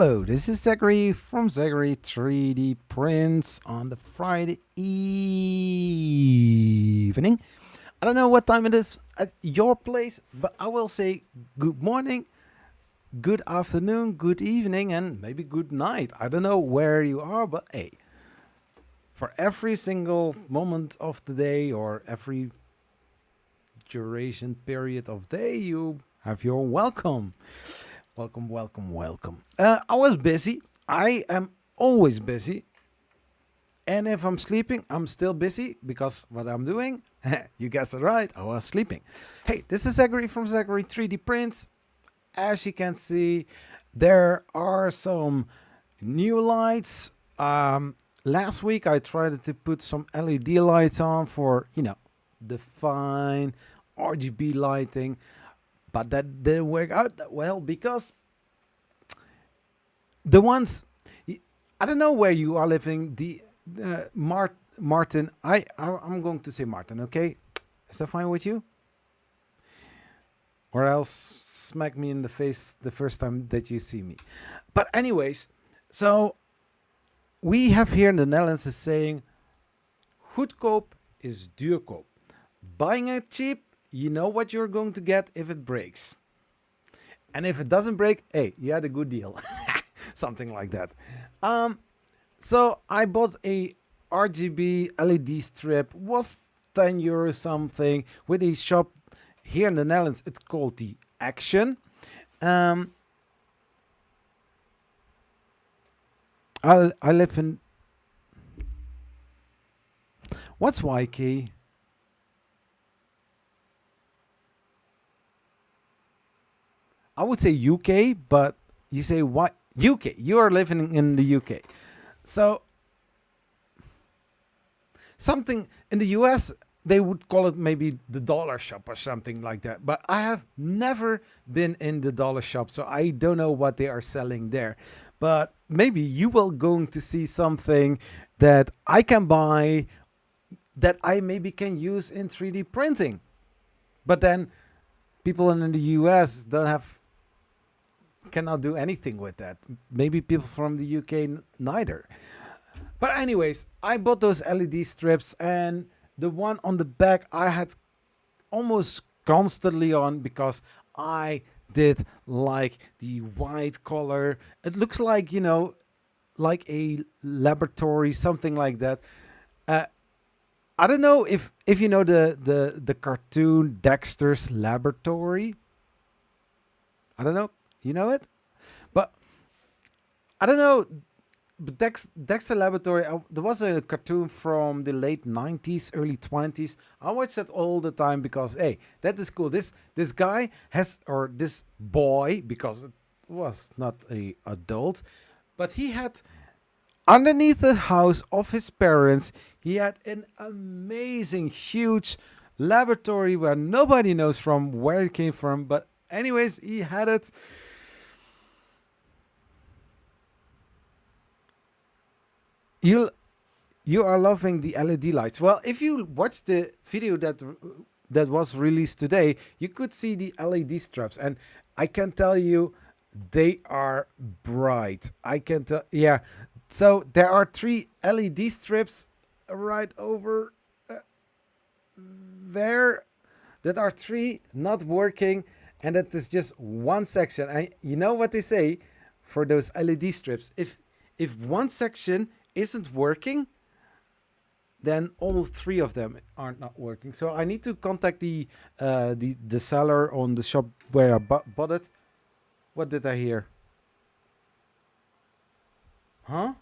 Hello, this is Zachary from Zachary 3D Prints on the Friday evening. I don't know what time it is at your place, but I will say good morning, good afternoon, good evening, and maybe good night. I don't know where you are, but hey, for every single moment of the day or every duration period of day, you have your welcome. Welcome, welcome, welcome. I was busy. I am always busy. And if I'm sleeping, I'm still busy because what I'm doing, you guessed it right, I was sleeping. Hey, this is Zachary from Zachary 3D Prints. As you can see, there are some new lights. Last week I tried to put some LED lights on for, the fine RGB lighting. But that didn't work out that well because the ones I don't know where you are living. Martin. I'm going to say Martin. Okay, is that fine with you? Or else smack me in the face the first time that you see me. But anyways, so we have here in the Netherlands is saying, goedkoop is duurkoop. Buying it cheap, you know what you're going to get if it breaks. And if it doesn't break, hey, you had a good deal. Something like that. So I bought a RGB LED strip. Was 10 euros something with a shop here in the Netherlands. It's called the Action. I live in... What's YK? I would say UK, but you say what? UK. You are living in the UK. So something in the US, they would call it maybe the dollar shop or something like that. But I have never been in the dollar shop, so I don't know what they are selling there. But maybe you will going to see something that I can buy that I maybe can use in 3D printing. But then people in the US cannot do anything with that. Maybe people from the UK neither. But anyways, I bought those LED strips, and the one on the back I had almost constantly on because I did like the white color. It looks like, like a laboratory, something like that. I don't know if you know the cartoon Dexter's Laboratory. I don't know. You know it? But I don't know. But Dexter Laboratory, there was a cartoon from the late 90s, early 20s. I watch that all the time because, hey, that is cool. This guy has, or this boy, because it was not a adult, but he had, underneath the house of his parents, he had an amazing, huge laboratory where nobody knows from where it came from. But anyways, he had it. You are loving the LED lights. Well, if you watch the video that was released today, you could see the LED straps, and I can tell you they are bright. I can tell, yeah. So there are 3 LED strips right over there. That are 3 not working, and that is just one section. You know what they say for those LED strips? If one section isn't working, then all 3 of them are not working. So I need to contact the seller on the shop where I bought it. What did I hear? Huh?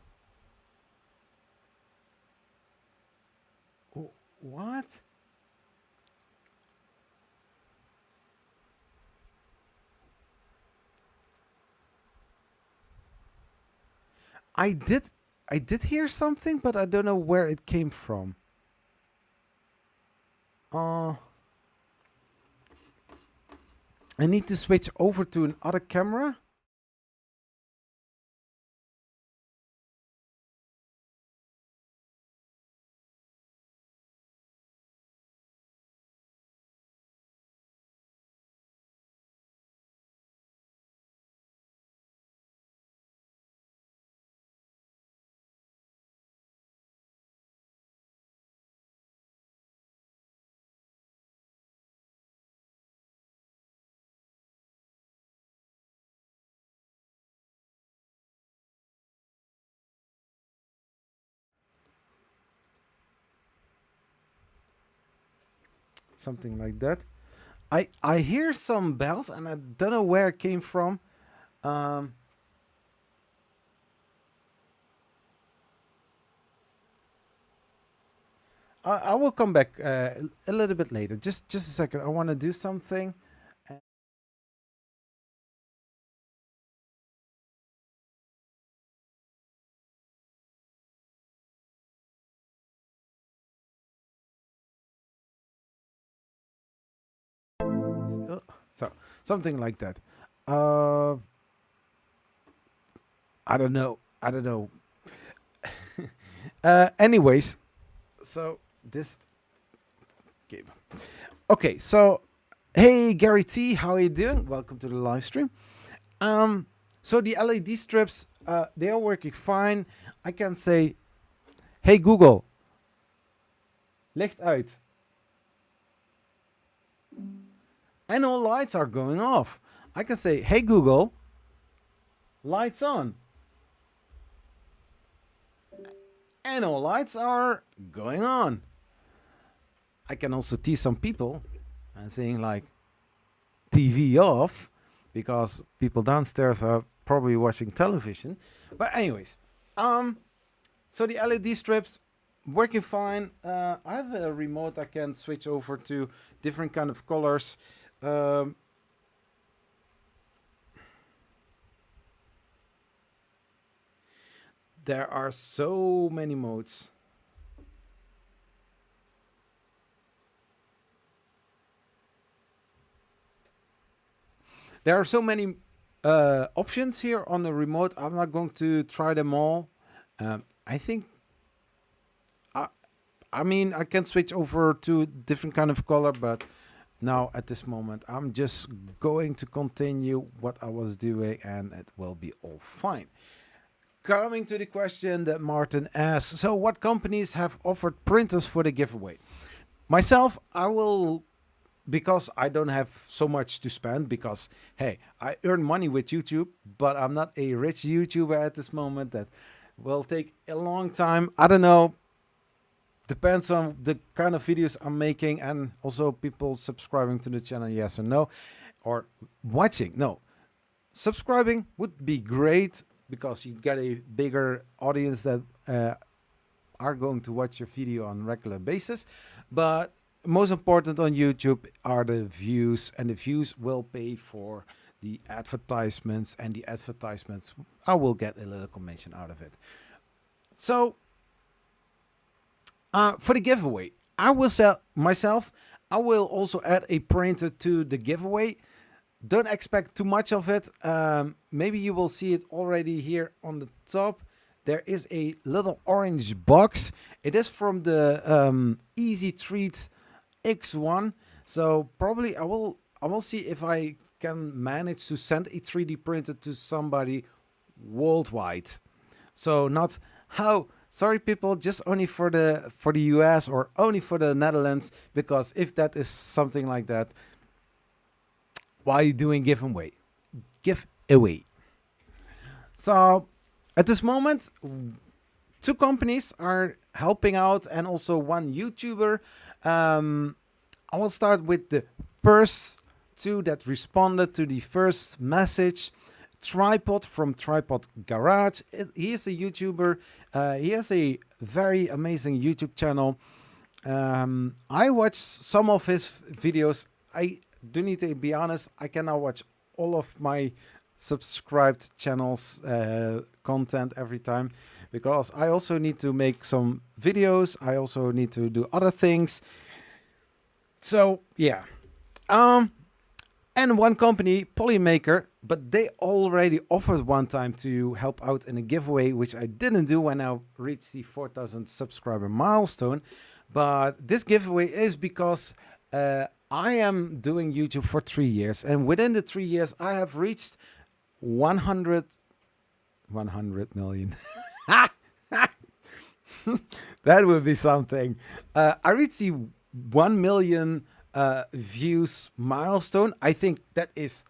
What? I did hear something, but I don't know where it came from. I need to switch over to another camera. something like that. I hear some bells and I don't know where it came from. Um, I will come back a little bit later. Just a second. I want to do something. So something like that. Uh, I don't know. I don't know. Anyways, so this game. Okay, so hey Gary T, how are you doing? Welcome to the live stream. So the LED strips, they are working fine. I can say, hey Google, licht uit. And all lights are going off. I can say, hey Google, lights on. And all lights are going on. I can also tease some people and saying like TV off because people downstairs are probably watching television. But anyways, so the LED strips working fine. I have a remote I can switch over to different kind of colors. There are so many modes. There are so many options here on the remote. I'm not going to try them all. I think I mean I can switch over to different kind of color, but now at this moment I'm just going to continue what I was doing and it will be all fine. Coming to the question that Martin asked, so what companies have offered printers for the giveaway? Myself, I will, because I don't have so much to spend, because hey, I earn money with YouTube, but I'm not a rich YouTuber at this moment. That will take a long time. I don't know. Depends on the kind of videos I'm making and also people subscribing to the channel, yes or no, or watching. No, subscribing would be great because you get a bigger audience that are going to watch your video on a regular basis. But most important on YouTube are the views, and the views will pay for the advertisements, and the advertisements, I will get a little commission out of it. So for the giveaway, I will sell myself. I will also add a printer to the giveaway. Don't expect too much of it. Maybe you will see it already here on the top. There is a little orange box. It is from the Easy Treat X1. So probably I will see if I can manage to send a 3D printer to somebody worldwide. So not how, sorry people, just only for the US or only for the Netherlands, because if that is something like that, why are you doing giveaway? Giveaway. So at this moment, 2 companies are helping out and also 1 YouTuber. I will start with the first 2 that responded to the first message. Tripod from Tripod Garage. He is a YouTuber. He has a very amazing YouTube channel. I watched some of his videos. I do need to be honest, I cannot watch all of my subscribed channels content every time, because I also need to make some videos. I also need to do other things. So yeah. And 1 company, Polymaker, but they already offered one time to help out in a giveaway, which I didn't do when I reached the 4,000 subscriber milestone. But this giveaway is because I am doing YouTube for 3 years, and within the 3 years I have reached 100 million. That would be something. I reached the 1 million views milestone. I think that is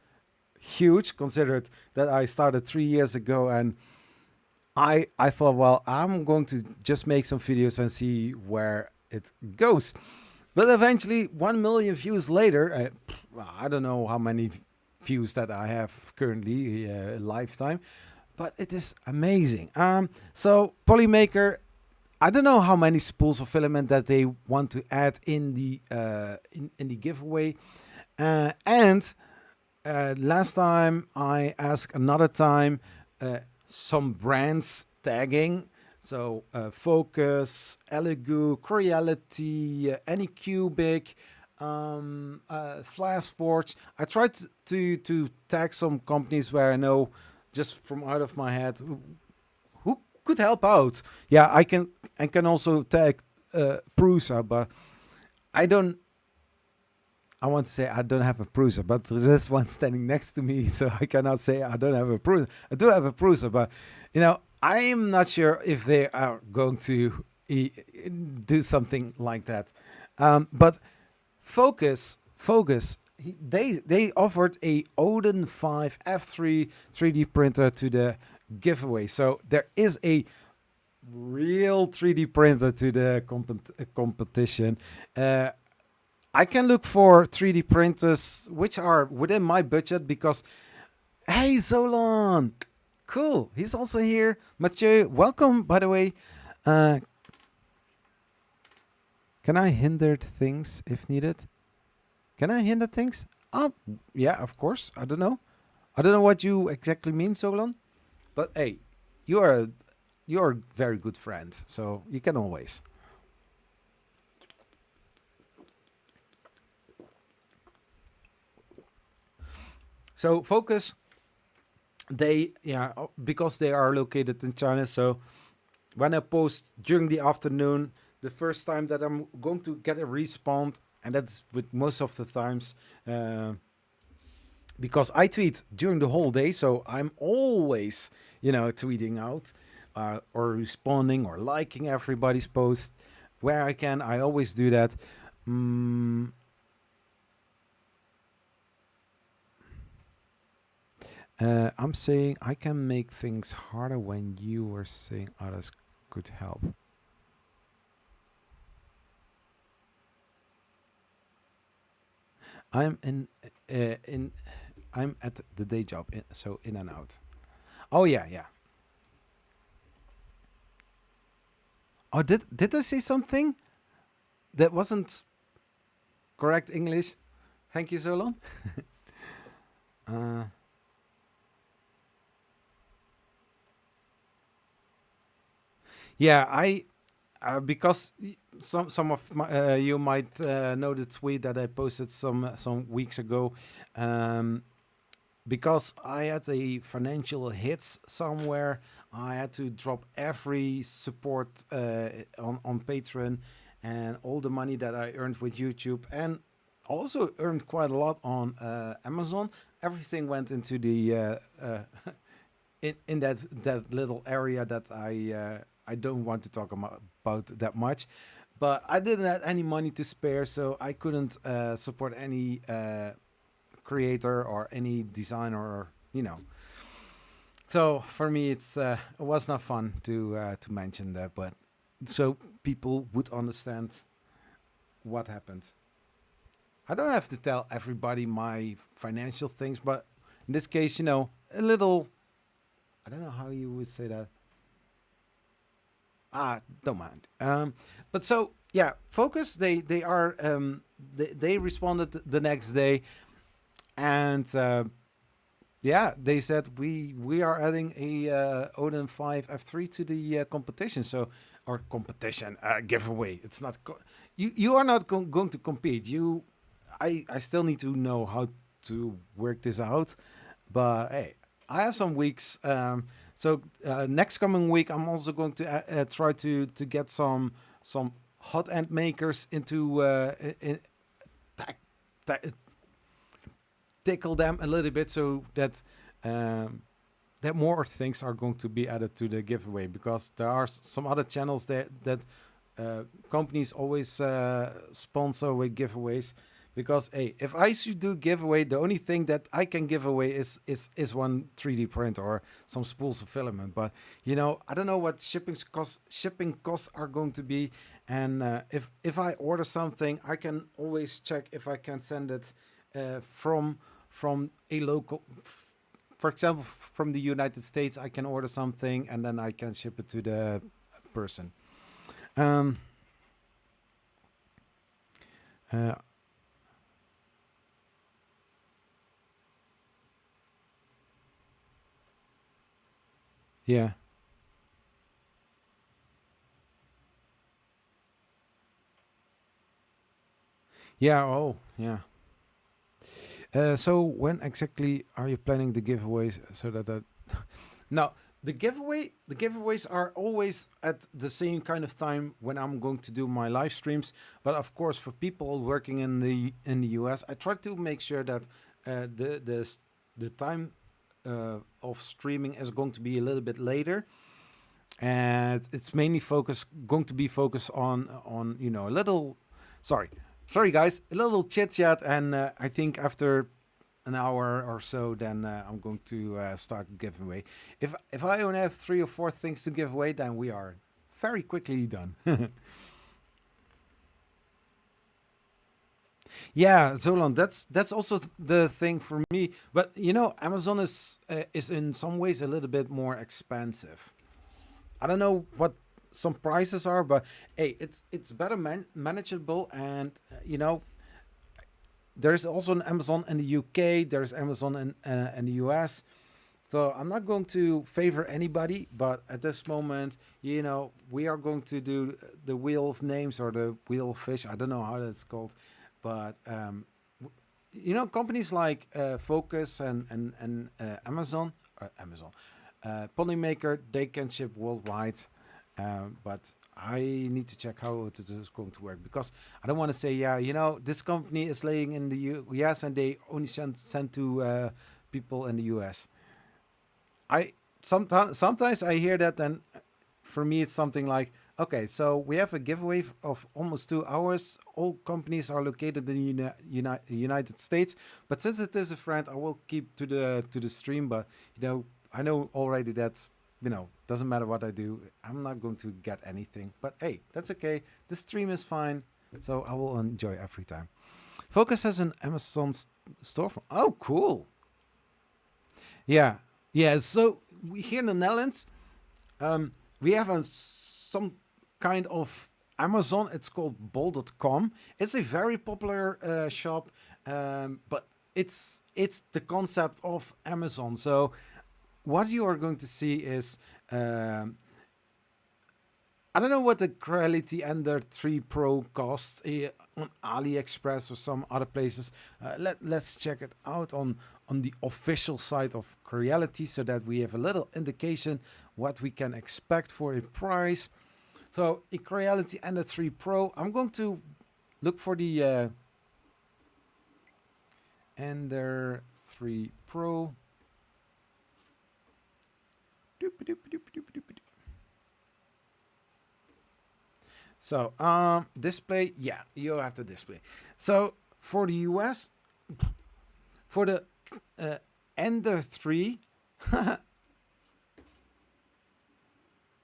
huge, considered that I started 3 years ago, and I thought, well, I'm going to just make some videos and see where it goes. But eventually, 1 million views later, I don't know how many views that I have currently lifetime, but it is amazing. So Polymaker, I don't know how many spools of filament that they want to add in the in the giveaway, and last time I asked another time some brands tagging. So Focus, Elegoo, Creality, Anycubic, Flashforge. I tried to tag some companies where I know just from out of my head who could help out. Yeah, I can also tag Prusa, but I don't. I want to say I don't have a Prusa, but there's one standing next to me, so I cannot say I don't have a Prusa. I do have a Prusa, but I am not sure if they are going to do something like that. But Focus, they offered a Odin 5 F3 3D printer to the giveaway, so there is a real 3D printer to the competition. I can look for 3D printers which are within my budget because, hey, Zolan, cool, he's also here. Mathieu, welcome, by the way. Can I hinder things if needed? Can I hinder things? Oh, yeah, of course. I don't know. I don't know what you exactly mean, Zolan. But hey, you're a very good friend, so you can always. So Focus, because they are located in China. So when I post during the afternoon, the first time that I'm going to get a respawn, and that's with most of the times, because I tweet during the whole day, so I'm always tweeting out or responding or liking everybody's post where I can. I always do that. I'm saying I can make things harder when you were saying others could help. I'm I'm at the day job, so in and out. Oh yeah. Oh, did I say something that wasn't correct English? Thank you, Solon. Yeah, I because some of you might know the tweet that I posted some weeks ago. Because I had a financial hits somewhere, I had to drop every support on Patreon, and all the money that I earned with YouTube, and also earned quite a lot on Amazon. Everything went into the in that little area that I don't want to talk about that much. But I didn't have any money to spare, so I couldn't support any creator or any designer, or. So for me, it was not fun to mention that, but so people would understand what happened. I don't have to tell everybody my financial things, but in this case, a little. I don't know how you would say that. Don't mind. But so yeah, Focus. They are they responded the next day, and yeah, they said we are adding a Odin 5 F3 to the competition. So or competition giveaway. It's not you are not going to compete. I still need to know how to work this out, but hey, I have some weeks. So next coming week, I'm also going to try to get some hot end makers into tickle them a little bit, so that that more things are going to be added to the giveaway, because there are some other channels that companies always sponsor with giveaways. Because hey, if I should do giveaway, the only thing that I can give away is one 3D printer or some spools of filament. But I don't know what shipping costs are going to be, And if I order something, I can always check if I can send it from a local. For example, from the United States, I can order something and then I can ship it to the person. Um, uh, yeah, yeah. Oh, yeah. So when exactly are you planning the giveaways so that no, the giveaways are always at the same kind of time when I'm going to do my live streams. But of course, for people working in the US, I try to make sure that the time of streaming is going to be a little bit later, and it's mainly going to be focused on a little. Sorry, sorry guys, a little chit chat, and I think after an hour or so, then I'm going to start giving away. If I only have 3 or 4 things to give away, then we are very quickly done. Yeah, Zolan, that's also the thing for me. But Amazon is in some ways a little bit more expensive. I don't know what some prices are, but hey, it's better manageable, and there's also an Amazon in the UK. There's Amazon in the US. So I'm not going to favor anybody, but at this moment, we are going to do the wheel of names or the wheel of fish. I don't know how that's called, but companies like Focus and Amazon, Polymaker, they can ship worldwide, but I need to check how it is going to work, because I don't want to say, yeah, this company is laying in the US and they only send to people in the US. I sometimes I hear that, and for me it's something like, okay, so we have a giveaway of almost 2 hours. All companies are located in the United States, but since it is a friend, I will keep to the stream. But I know already that doesn't matter what I do, I'm not going to get anything. But hey, that's okay. The stream is fine, so I will enjoy every time. Focus has an Amazon storefront. Oh, cool. Yeah, yeah. So here in the Netherlands, we have some kind of Amazon. It's called bol.com. It's a very popular shop, but it's the concept of Amazon. So what you are going to see is, I don't know what the Creality Ender 3 Pro costs on AliExpress or some other places. Let's check it out on the official site of Creality, so that we have a little indication what we can expect for a price. So a Creality Ender 3 Pro, I'm going to look for the Ender 3 Pro. So, display, yeah, you have the display. So, for the US, for the Ender 3,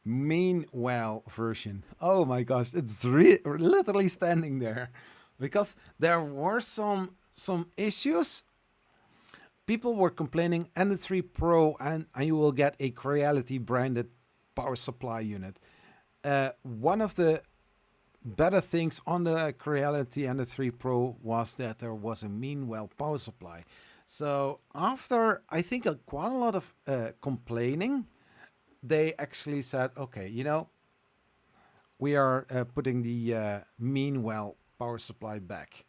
meanwhile version. Oh my gosh, it's literally standing there, because there were some issues. People were complaining, Ender 3 Pro, and you will get a Creality branded power supply unit. One of the better things on the Creality Ender 3 Pro was that there was a Meanwell power supply. So after, I think, quite a lot of complaining, they actually said, okay, we are putting the Meanwell power supply back.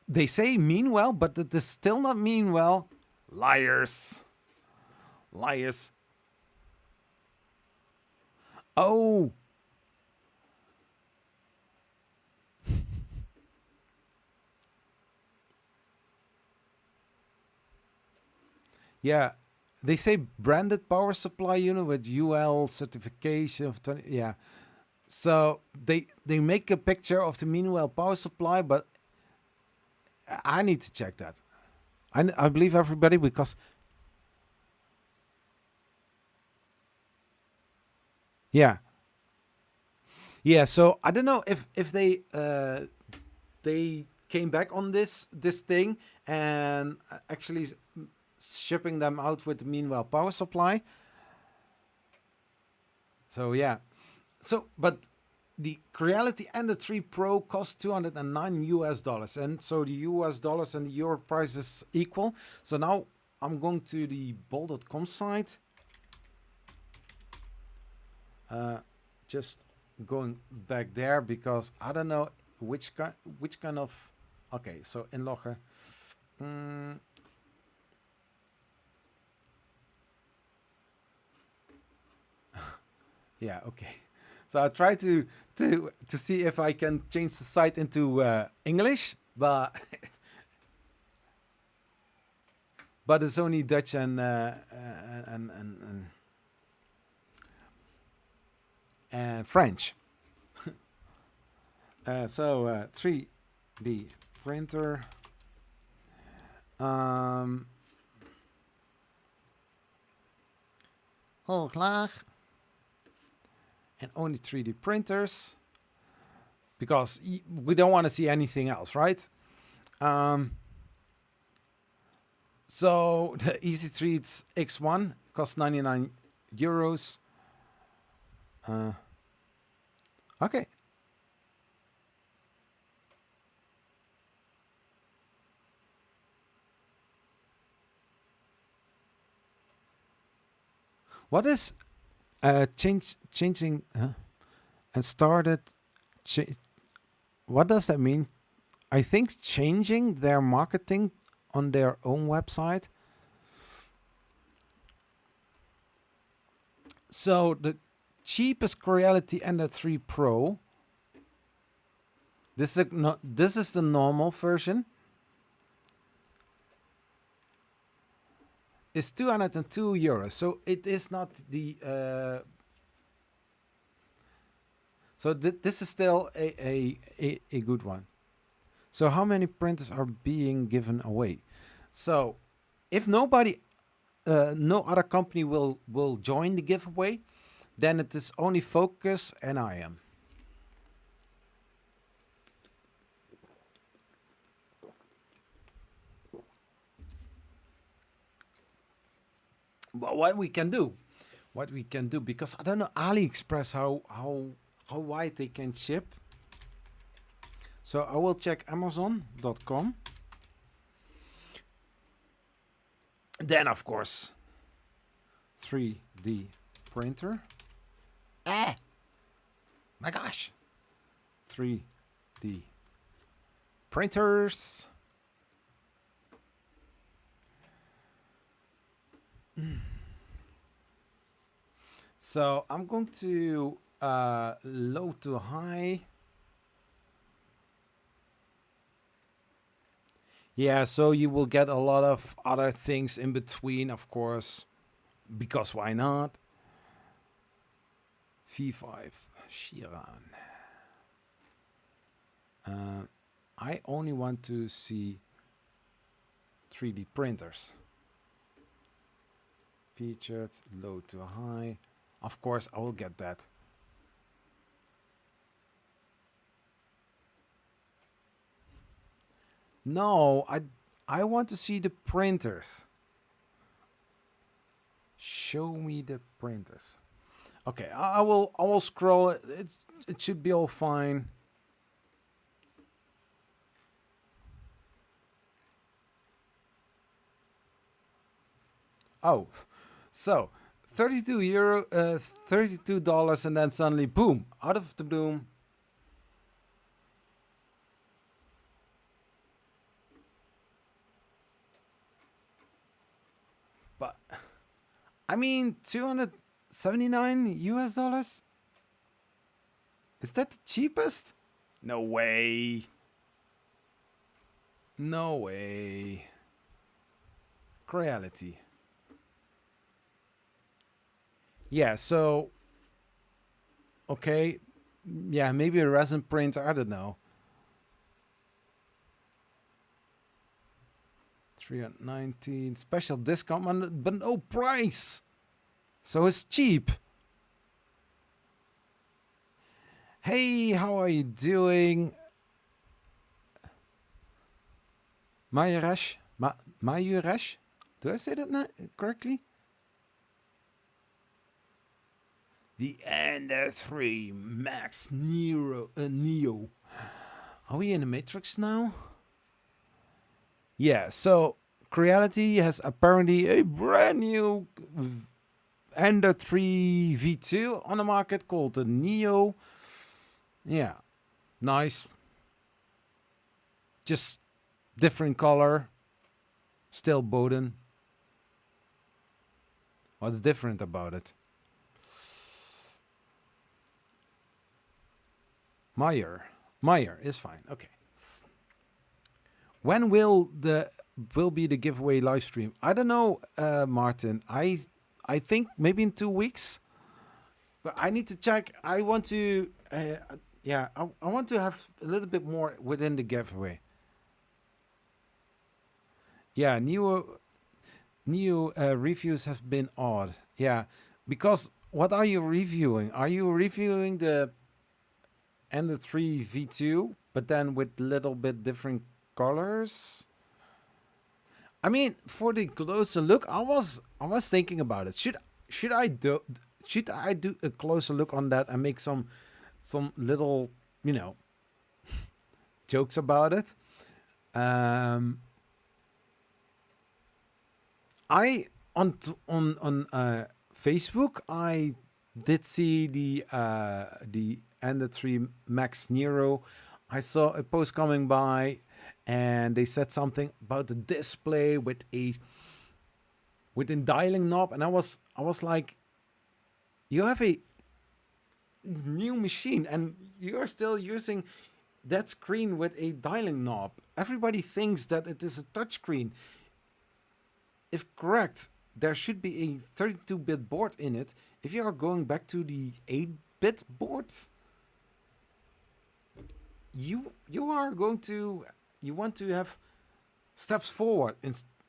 They say Meanwell, but it is still not Meanwell. Liars. Liars. Oh. Yeah. They say branded power supply unit with UL certification of 20. Yeah. So they make a picture of the Meanwell power supply, but I need to check that. I believe everybody, because Yeah. Yeah, so I don't know if they came back on this thing and actually shipping them out with the meanwhile power supply. So yeah. So but the Creality Ender 3 Pro costs 209 US dollars, and so the US dollars and the euro price is equal. So now I'm going to the bol.com site. Just going back there because I don't know which kind of. Okay, so inloggen. Yeah, okay. So I try to see if I can change the site into English, but but it's only Dutch and French. So 3D printer. Hooglaag. And only 3D printers. Because we don't want to see anything else, right? So the Easy Treats X1 costs 99 euros. Okay. What is changing and started? What does that mean? I think changing their marketing on their own website. So the cheapest Creality Ender 3 Pro. This is the normal version. Is 202 euros. So it is not the. So this is still a good one. So how many printers are being given away? So if nobody, no other company will join the giveaway, then it is only Focus and I am. But what we can do, because I don't know AliExpress how wide they can ship. So I will check Amazon.com. Then of course 3D printer. My gosh. 3D printers. So I'm going to low to high. Yeah, so you will get a lot of other things in between, of course, because why not? V5 Chiron. I only want to see 3D printers. Featured, low to high. Of course, I will get that. No, I want to see the printers. Show me the printers. Okay, I will scroll. It should be all fine. Oh, so 32 euro, $32, and then suddenly, boom, out of the blue. But I mean, 279 US dollars. Is that the cheapest? No way. No way. Creality. Yeah, so okay. Yeah, maybe a resin printer, I don't know. 319 special discount, but no price. So it's cheap. Hey, how are you doing? Mayuresh? Mayuresh? Do I say that correctly? The Ender 3 Max Neo. Are we in the Matrix now? Yeah, so Creality has apparently a brand new Ender 3 V2 on the market called the Neo. Yeah, nice. Just different color. Still Bowden. What's different about it? Meyer is fine. Okay. When will be the giveaway live stream? I don't know, Martin. I think maybe in 2 weeks. But I need to check. I want to I want to have a little bit more within the giveaway. Yeah, new reviews have been odd. Yeah, because what are you reviewing? Are you reviewing the Ender 3 V2, but then with little bit different colors? I mean, for the closer look, I was thinking about it. Should I do a closer look on that and make some little, jokes about it? I on Facebook I did see the Ender 3 Max Nero. I saw a post coming by, and they said something about the display with a dialing knob, and I was like, you have a new machine and you're still using that screen with a dialing knob. Everybody thinks that it is a touchscreen. If correct, there should be a 32-bit board in it. If you are going back to the 8-bit boards, you want to have steps forward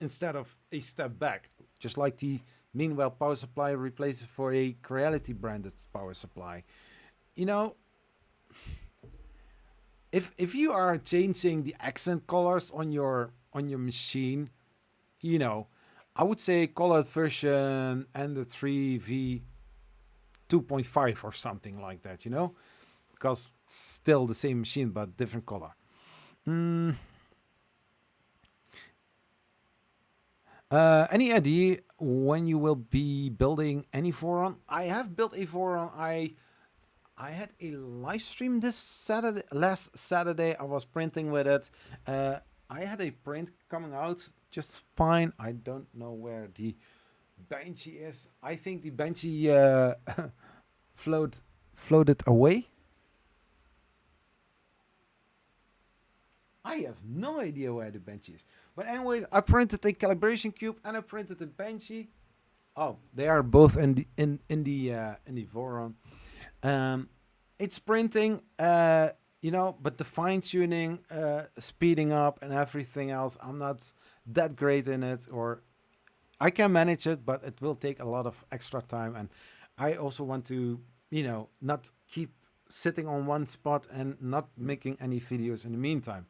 instead of a step back. Just like the meanwhile power supply replaces for a Creality branded power supply. If you are changing the accent colors on your machine, I would say call it version Ender 3V 2.5 or something like that, because it's still the same machine but different color. Any idea when you will be building any Voron? I have built a Voron. I had a live stream last Saturday. I was printing with it. I had a print coming out just fine. I don't know where the Banshee is. I think the Banshee floated away. I have no idea where the Banshee is. But anyway, I printed a calibration cube and I printed the Banshee. Oh, they are both in the Voron. It's printing, but the fine tuning, speeding up, and everything else, I'm not that great in it, or I can manage it, but it will take a lot of extra time. And I also want to, not keep sitting on one spot and not making any videos in the meantime.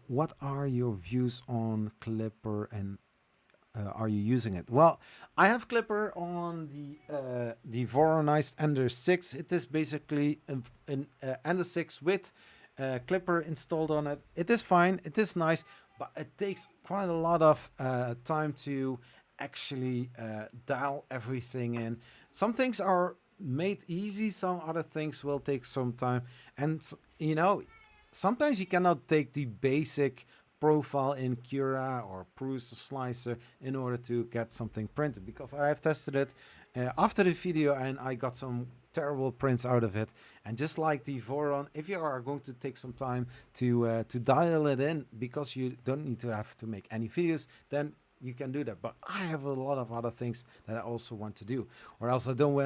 What are your views on Clipper, and are you using it? Well, I have Clipper on the Voronized Ender 6. It is basically an Ender 6 with Clipper installed on it. It is fine. It is nice, but it takes quite a lot of time to actually dial everything in. Some things are made easy. Some other things will take some time. And, sometimes you cannot take the basic profile in Cura or Prusa slicer in order to get something printed, because I have tested it after the video and I got some terrible prints out of it. And just like the Voron, if you are going to take some time to dial it in, because you don't need to have to make any videos, then you can do that. But I have a lot of other things that I also want to do, or else I don't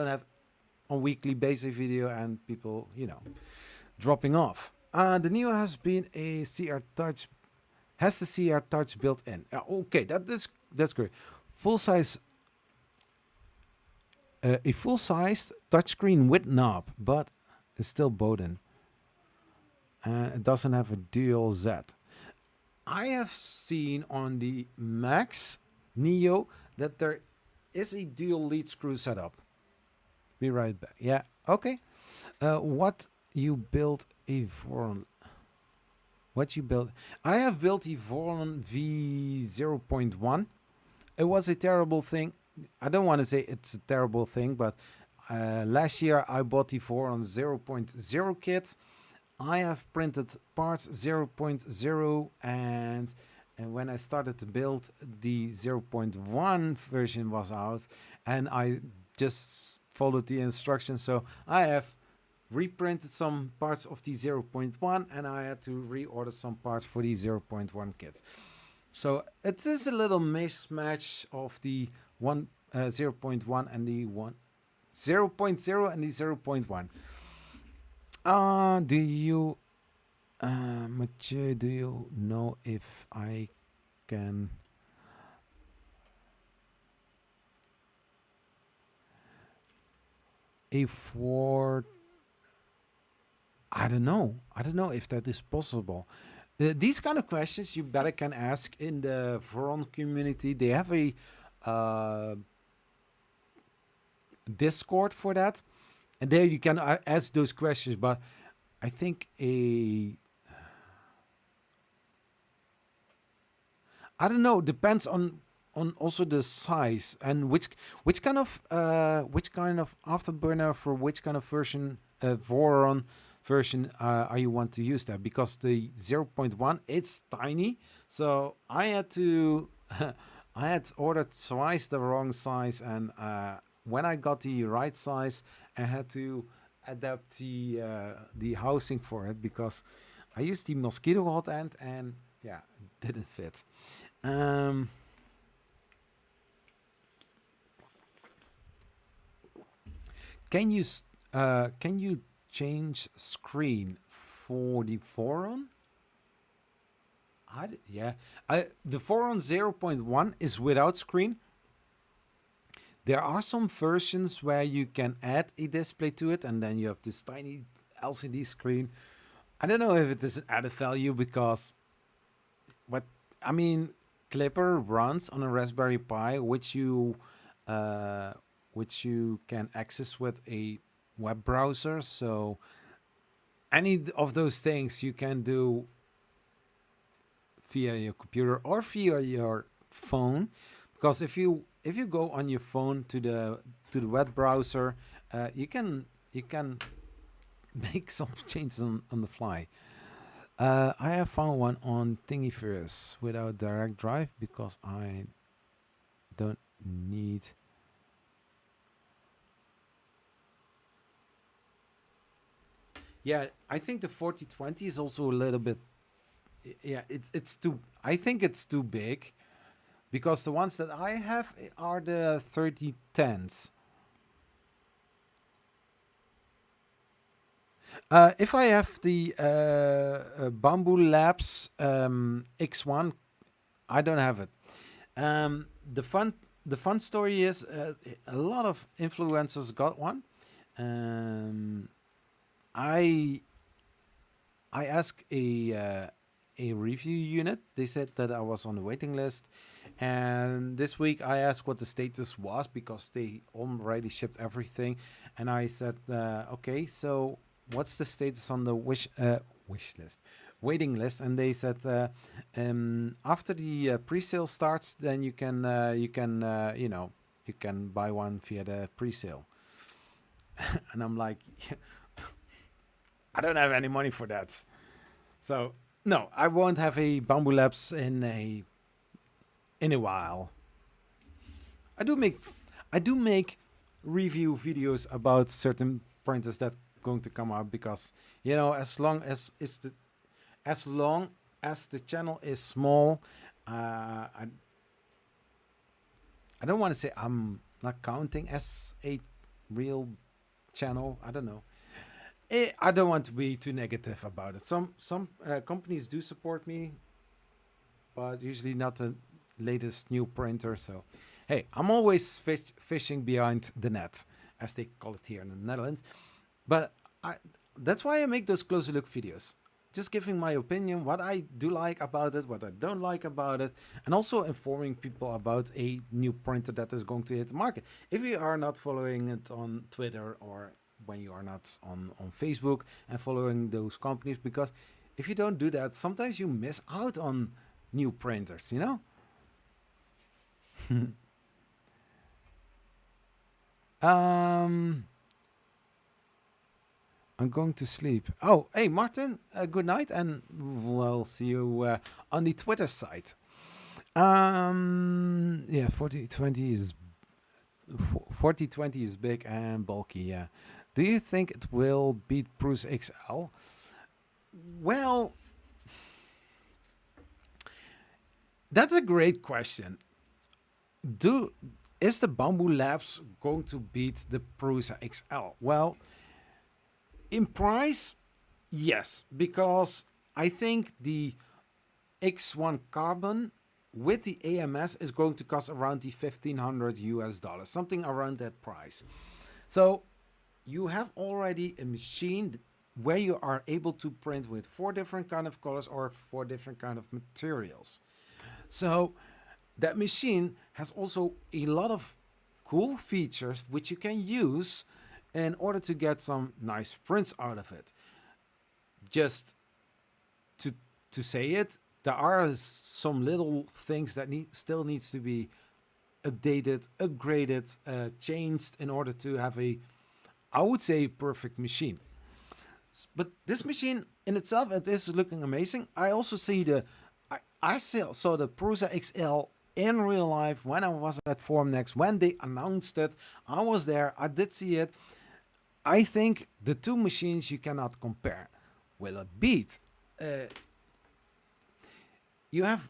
have on weekly basis video and people, dropping off. The Neo has been a CR Touch, has the CR Touch built in. Okay, that's great. Full size a full-sized touchscreen with knob, but it's still Bowden. It doesn't have a dual Z. I have seen on the Max Neo that there is a dual lead screw setup. Be right back. Yeah, okay. What you built a Voron? What you built? I have built a Voron V0.1. It was a terrible thing. I don't want to say it's a terrible thing, but last year I bought the Voron 0.0 kit. I have printed parts 0.0 and when I started to build, the 0.1 version was out and I just followed the instructions. So I have reprinted some parts of the 0.1 and I had to reorder some parts for the 0.1 kit. So it is a little mismatch of the 0.1 and the 0.0 and the 0.1. Do you, Mathieu, do you know if I can... A4... I don't know. I don't know if that is possible. These kind of questions you better can ask in the Voron community. They have a Discord for that. And there you can ask those questions, but I think I don't know. Depends on also the size and which kind of afterburner for which kind of version Voron version are you want to use that, because the 0.1 it's tiny, so I had to I had ordered twice the wrong size, and when I got the right size, I had to adapt the housing for it because I used the mosquito hot end and yeah, it didn't fit. Can you change screen for the Voron? The Voron 0.1 is without screen. There are some versions where you can add a display to it, and then you have this tiny LCD screen. I don't know if it is an added value because, but I mean, Clipper runs on a Raspberry Pi, which you can access with a web browser. So any of those things you can do via your computer or via your phone, because if you go on your phone to the web browser, you can make some changes on the fly. I have found one on Thingiverse without direct drive because I don't need. Yeah, I think the 4020 is also a little bit. Yeah, it's too. I think it's too big, because the ones that I have are the 3010s. If I have the Bamboo Labs X1, I don't have it. The fun story is a lot of influencers got one. I asked a review unit. They said that I was on the waiting list, and this week I asked what the status was because they already shipped everything, and I said, okay, so what's the status on the waiting list? And they said after the pre-sale starts, then you can buy one via the pre-sale. And I'm like, I don't have any money for that. So no, I won't have a Bamboo Labs in a while. I do make review videos about certain printers that going to come out, because as long as the channel is small, I don't want to say I'm not counting as a real channel. I don't know. I don't want to be too negative about it. Some companies do support me, but usually not the latest new printer. So, hey, I'm always fishing behind the net. as they call it here in the Netherlands. But that's why I make those closer look videos. Just giving my opinion, what I do like about it, what I don't like about it, and also informing people about a new printer that is going to hit the market. If you are not following it on Twitter, or when you are not on Facebook and following those companies, because if you don't do that, sometimes you miss out on new printers, you know? I'm going to sleep. Oh, hey, Martin, good night, and we'll see you on the Twitter site. Yeah, 4020 is 4020 is big and bulky. Yeah. Do you think it will beat Prusa XL? Well, that's a great question. Is the Bamboo Labs going to beat the Prusa XL? Well, in price, yes, because I think the X1 Carbon with the AMS is going to cost around the $1,500 US, something around that price. So you have already a machine where you are able to print with 4 different kind of colors or 4 different kind of materials. So that machine has also a lot of cool features which you can use in order to get some nice prints out of it. Just to say it, there are some little things that still needs to be updated, upgraded, changed in order to have I would say, perfect machine. But this machine in itself, it is looking amazing. I also see I saw the Prusa XL in real life when I was at Formnext, when they announced it. I was there, I did see it. I think the two machines you cannot compare. Will it beat? You have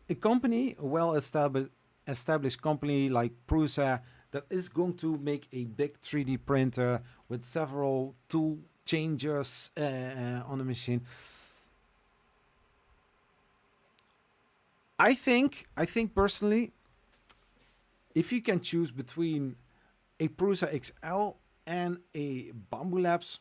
a company, a well-established company like Prusa, that is going to make a big 3D printer with several tool changers on the machine. I think personally, if you can choose between a Prusa XL and a Bamboo Labs,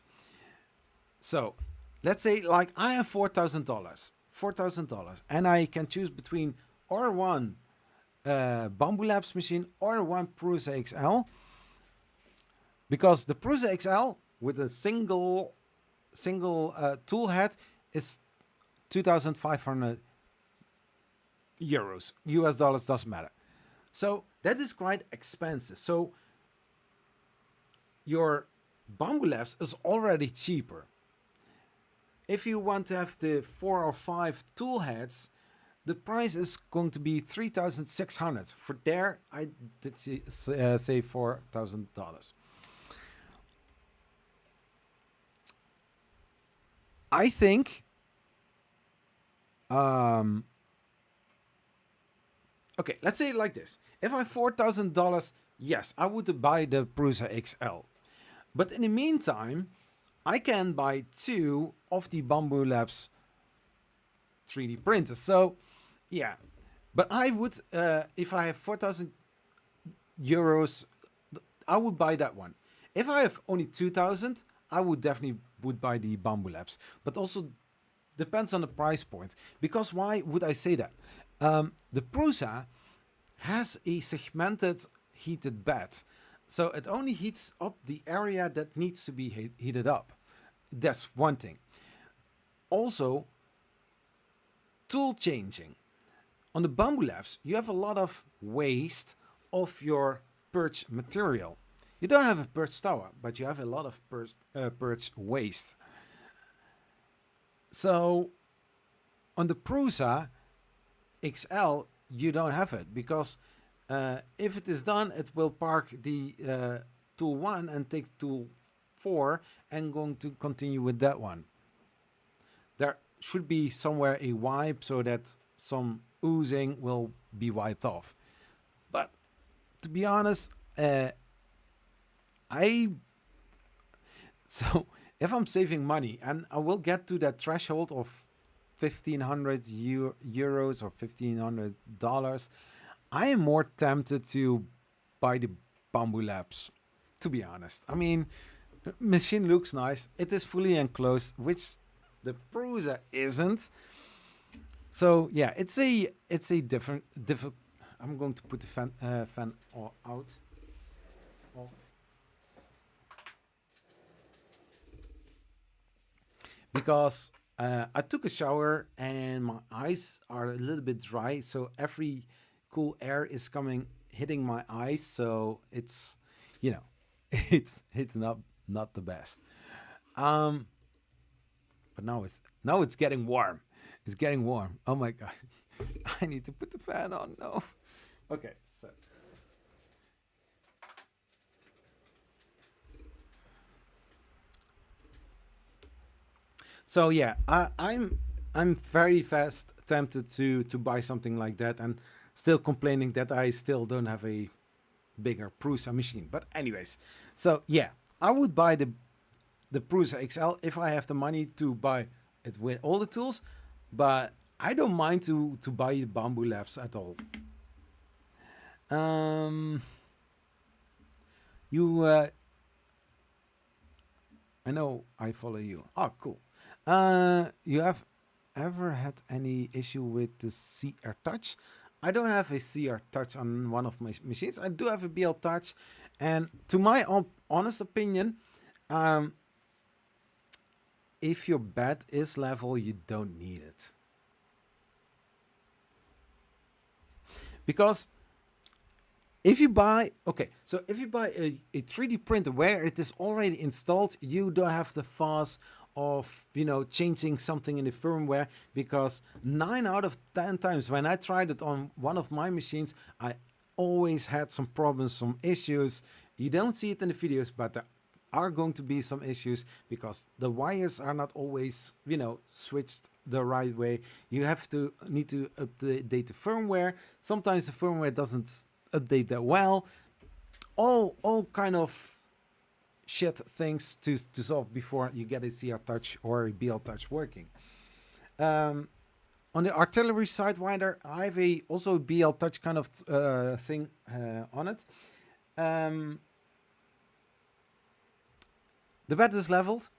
so let's say like I have $4,000, and I can choose between or one Bamboo Labs machine or one Prusa XL, because the Prusa XL with a single tool head is 2,500 euros, US dollars, doesn't matter. So that is quite expensive. So your Bamboo Labs is already cheaper. If you want to have the 4 or 5 tool heads, the price is going to be 3,600. For there, I did say $4,000. I think, okay, let's say it like this. If I have $4,000, yes, I would buy the Prusa XL. But in the meantime, I can buy 2 of the Bamboo Labs 3D printers. So, yeah. But I would, if I have 4,000 euros, I would buy that one. If I have only 2,000, I would definitely buy the Bamboo Labs. But also depends on the price point. Because why would I say that? The Prusa has a segmented heated bed. So it only heats up the area that needs to be heated up. That's one thing. Also, tool changing. On the Bamboo Labs, you have a lot of waste of your perch material. You don't have a perch tower, but you have a lot of perch waste. So, on the Prusa XL, you don't have it, because if it is done, it will park the tool 1 and take tool 4 and going to continue with that one. There should be somewhere a wipe so that some oozing will be wiped off. But to be honest, so if I'm saving money and I will get to that threshold of 1,500 euros or $1,500, I am more tempted to buy the Bamboo Labs. to be honest. I mean, machine looks nice. It is fully enclosed, which the Prusa isn't. So yeah, it's a different. I'm going to put the fan out. Because I took a shower and my eyes are a little bit dry, so every cool air is hitting my eyes. So it's, you know, it's not the best. Um, but now it's getting warm. It's getting warm. Oh my god, I need to put the fan on. No, okay. So yeah, I'm very fast tempted to buy something like that, and still complaining that I still don't have a bigger Prusa machine. But anyways, so yeah, I would buy the Prusa XL if I have the money to buy it with all the tools, but I don't mind to buy the Bamboo Labs at all. You I know I follow you. Oh, cool. You have ever had any issue with the CR Touch? I don't have a CR Touch on one of my machines. I do have a BL Touch, and to my honest opinion, if your bed is level, you don't need it. Because if you buy, if you buy a 3D printer where it is already installed, you don't have the fuss of, changing something in the firmware, because 9 out of 10 times when I tried it on one of my machines, I always had some problems, some issues. You don't see it in the videos, but there are going to be some issues because the wires are not always, switched the right way. You need to update the firmware. Sometimes the firmware doesn't update that well. All kind of shit things to solve before you get a CR Touch or a BL Touch working. On the artillery sidewinder, I have also a BL Touch kind of thing on it. The bed is leveled.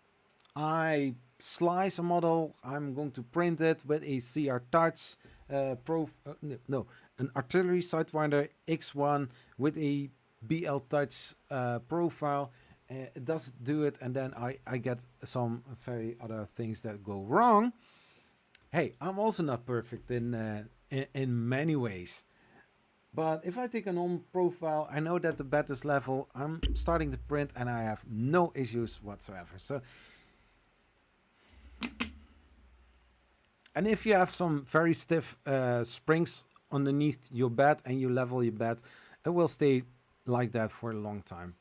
I slice a model. I'm going to print it with a CR Touch an artillery sidewinder X1 with a BL Touch profile. It does do it, and then I get some very other things that go wrong. Hey, I'm also not perfect in many ways. But if I take a normal profile, I know that the bed is level. I'm starting to print, and I have no issues whatsoever. So, and if you have some very stiff springs underneath your bed and you level your bed, it will stay like that for a long time.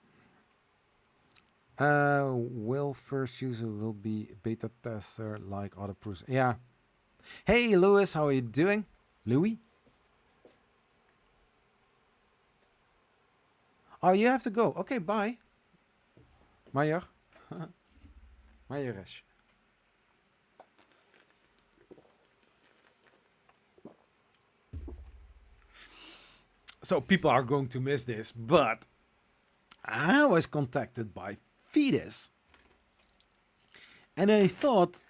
Will first user will be beta tester like other Prusa. Yeah. Hey, Lewis, how are you doing? Louis? Oh, you have to go. Okay, bye. Major. Majoresh. So people are going to miss this, but I was contacted by Fetus, and I thought,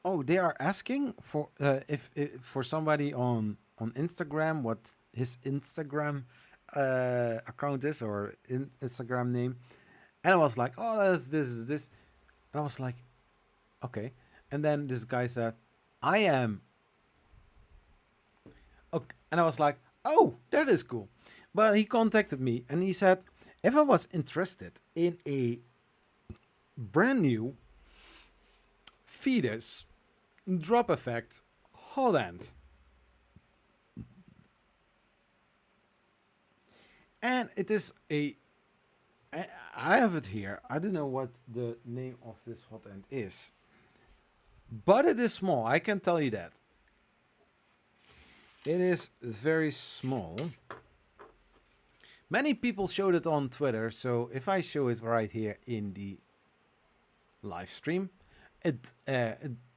oh, they are asking for if for somebody on Instagram what his Instagram account is, or Instagram name, and I was like, oh, this is this, and I was like, okay, and then this guy said, I am. Okay, and I was like, oh, that is cool. But he contacted me and he said, if I was interested in a brand new Fetus drop effect Holland. And it is I have it here. I don't know what the name of this hot end is. But it is small, I can tell you that. It is very small. Many people showed it on Twitter, so if I show it right here in the live stream, it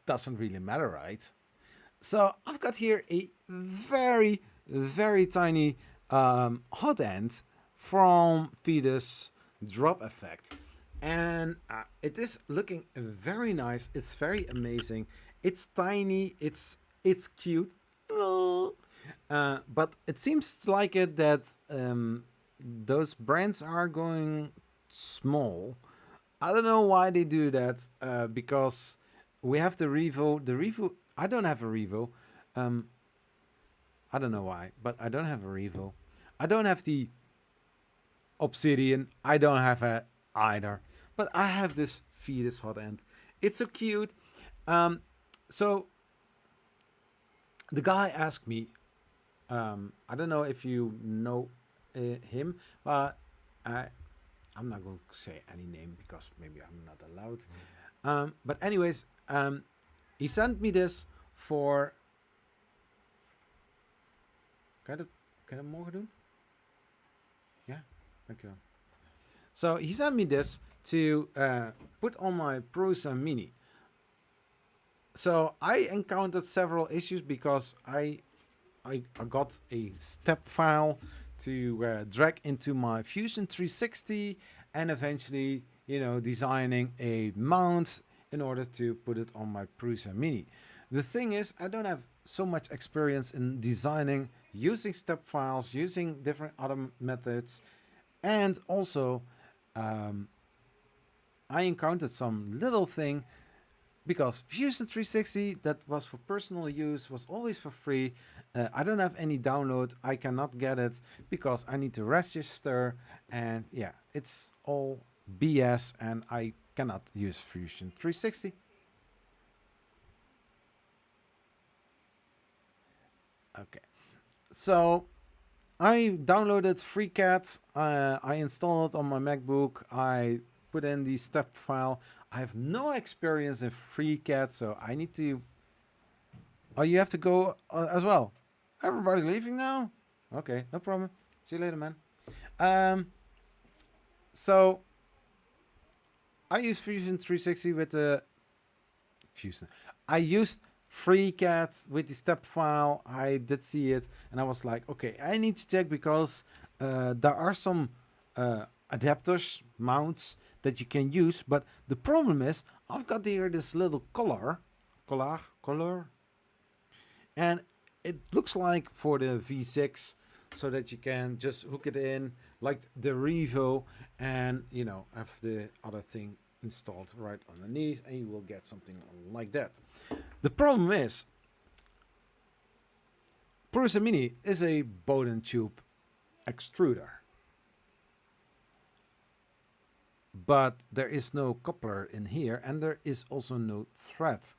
doesn't really matter, right? So I've got here a very, very tiny hot end from Fetus Drop Effect. And it is looking very nice. It's very amazing. It's tiny. It's cute. But it seems like it that those brands are going small. I don't know why they do that. Because we have the Revo. The Revo. I don't have a Revo. I don't know why, but I don't have a Revo. I don't have the Obsidian. I don't have it either. But I have this Fetus hot end. It's so cute. So the guy asked me, I don't know if you know him, but I'm not going to say any name because maybe I'm not allowed. But anyways, he sent me this for... Kan je dat morgen doen? Ja, dankjewel. So he sent me this to put on my Prusa Mini. So I encountered several issues because I got a step file to drag into my Fusion 360 and eventually, designing a mount in order to put it on my Prusa Mini. The thing is, I don't have so much experience in designing, using step files, using different other methods, and also I encountered some little thing because Fusion 360 that was for personal use was always for free. I don't have any download. I cannot get it because I need to register, and yeah, it's all BS, and I cannot use Fusion 360. Okay, so I downloaded Freecad. I installed it on my MacBook. I put in the step file. I have no experience in Freecad, so I need to... Oh, you have to go as well. Everybody leaving now? Okay, no problem. See you later, man. So I use Fusion 360 with the... Fusion. I used Freecad with the step file. I did see it, and I was like, okay, I need to check because there are some adapters, mounts that you can use, but the problem is I've got here this little collar, and it looks like for the V6, so that you can just hook it in like the Revo, and have the other thing installed right underneath, and you will get something like that. The problem is Prusa Mini is a Bowden tube extruder, but there is no coupler in here, and there is also no thread.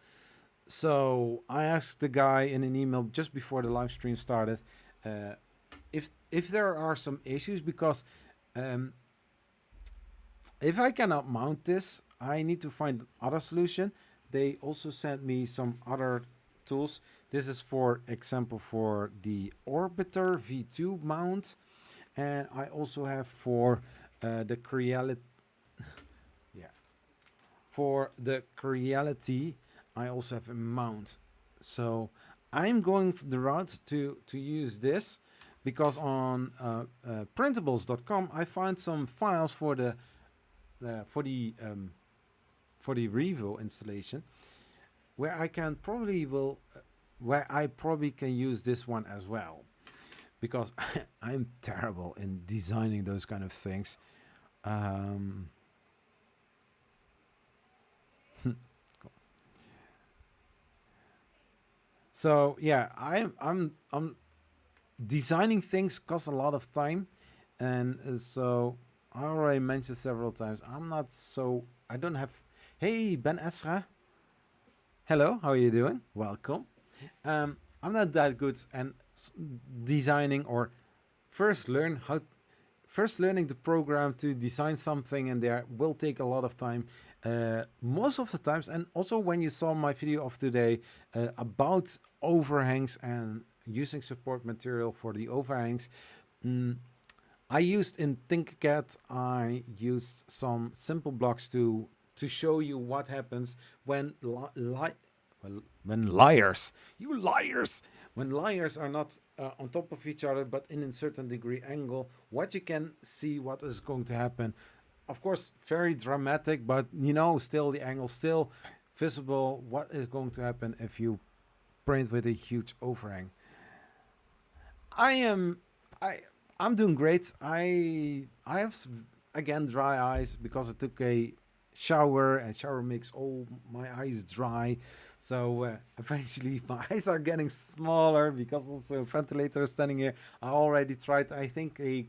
So I asked the guy in an email just before the live stream started if there are some issues, because if I cannot mount this, I need to find other solution. They also sent me some other tools. This is, for example, for the Orbiter V2 mount, and I also have for the Creality. For the Creality, I also have a mount. So I'm going the route to use this, because on printables.com I find some files for the Revo installation, where I probably can use this one as well, because I'm terrible in designing those kind of things. So yeah, I'm designing things costs a lot of time, and so I already mentioned several times, I don't have... Hey, Ben Esra. Hello, how are you doing? Welcome. I'm not that good and designing, or first learning the program to design something, and there will take a lot of time. Most of the times, and also when you saw my video of today about overhangs and using support material for the overhangs, I used in Tinkercad, I used some simple blocks to show you what happens when liars, when layers are not on top of each other but in a certain degree angle, what you can see what is going to happen. Of course, very dramatic, but you know, still the angle, still visible. What is going to happen if you print with a huge overhang? I am, I, I'm doing great. I have again dry eyes because I took a shower and shower makes all my eyes dry. So eventually my eyes are getting smaller because also ventilator is standing here. I already tried, I think, a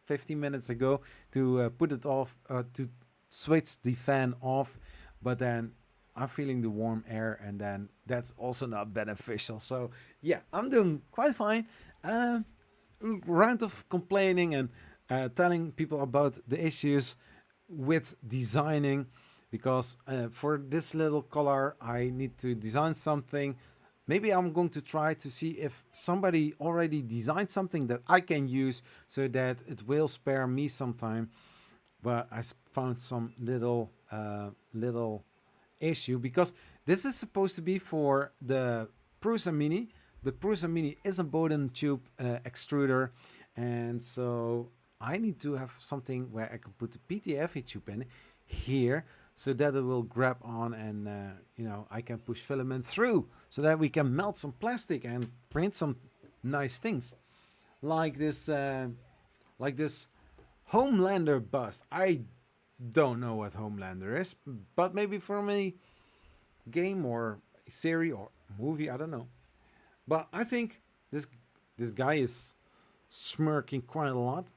15 minutes ago to put it off, to switch the fan off, but then I'm feeling the warm air, and then that's also not beneficial. So yeah, I'm doing quite fine. Um, Round of complaining and telling people about the issues with designing, because for this little color I need to design something. Maybe I'm going to try to see if somebody already designed something that I can use so that it will spare me some time. But I found some little issue because this is supposed to be for the Prusa Mini. The Prusa Mini is a Bowden tube extruder, and so I need to have something where I can put the PTFE tube in here so that it will grab on, and I can push filament through so that we can melt some plastic and print some nice things like this Homelander bust. I don't know what Homelander is, but maybe from a game or a series or movie, I don't know. But I think this guy is smirking quite a lot.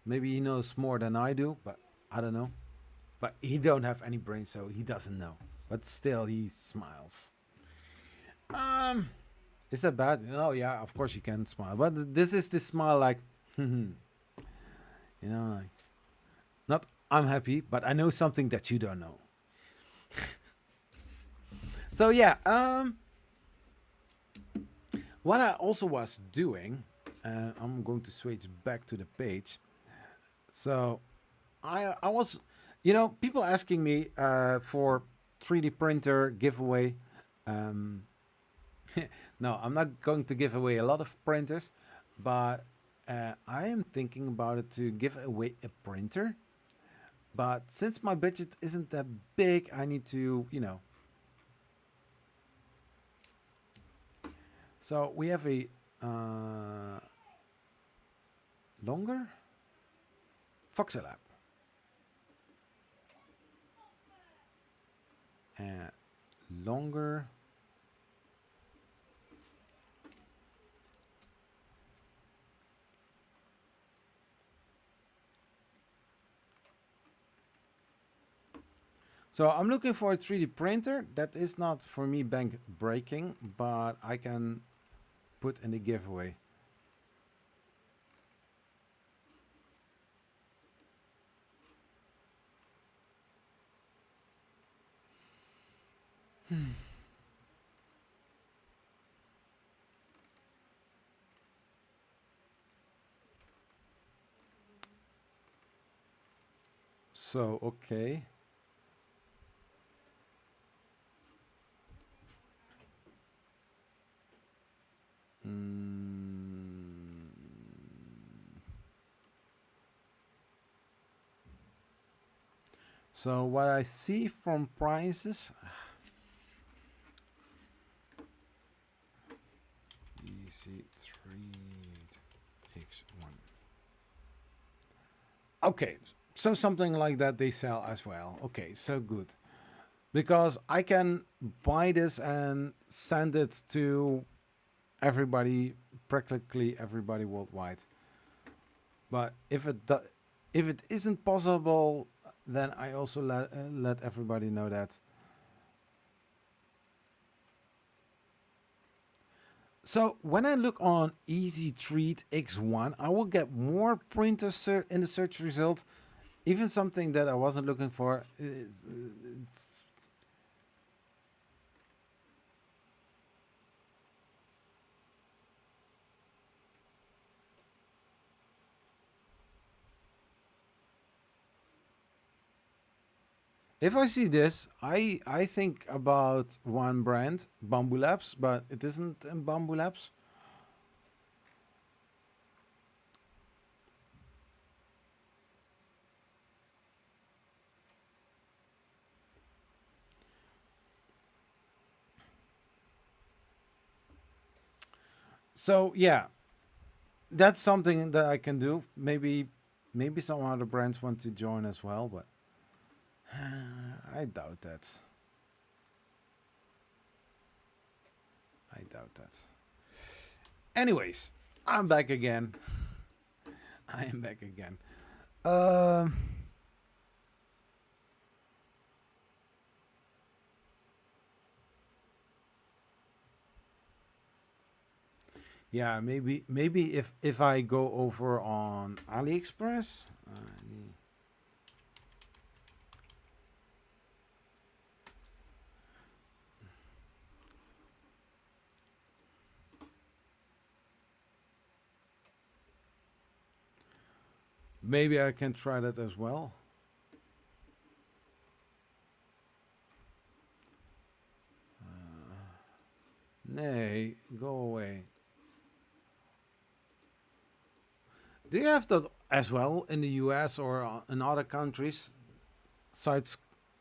Maybe he knows more than I do, but I don't know. But he don't have any brain, so he doesn't know. But still, he smiles. Is that bad? Oh yeah, of course you can smile, but this is the smile like, like, not I'm happy, but I know something that you don't know. So yeah, what I also was doing, I'm going to switch back to the page. So I was, people asking me for 3D printer giveaway. No, I'm not going to give away a lot of printers, but I am thinking about it to give away a printer. But since my budget isn't that big, I need to, So we have a longer voxel app. Longer. So I'm looking for a 3D printer. That is not for me bank breaking, but I can put in the giveaway. So, okay. So what I see from prices, EC3X1. Okay, so something like that they sell as well. Okay, so good. Because I can buy this and send it to everybody, practically everybody worldwide. But if it isn't possible, then I also let everybody know that. So when I look on Easy Treat X1, I will get more printers in the search result, even something that I wasn't looking for. If I see this, I think about one brand, Bamboo Labs, but it isn't in Bamboo Labs. So yeah, that's something that I can do. Maybe some other brands want to join as well, but I doubt that. I doubt that. Anyways, I'm back again. I am back again. Um, yeah, maybe if I go over on AliExpress, maybe I can try that as well. Nay, go away. Do you have that as well in the US or in other countries? Sites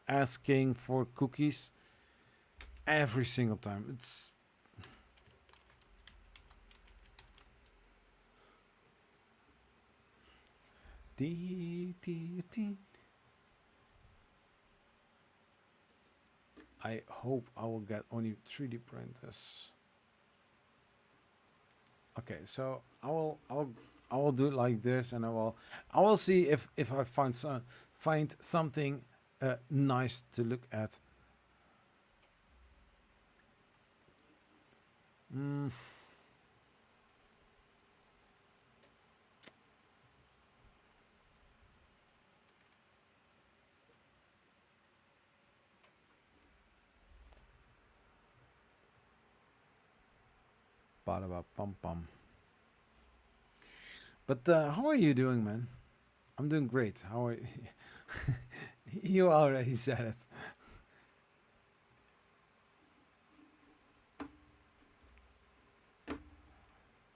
asking for cookies every single time. It's dee, dee, dee. I hope I will get only 3D printers. Okay, so I will do it like this, and I will see if I find something nice to look at. Mm. Ba pum pum. But how are you doing, man? I'm doing great. How are you? You already said it.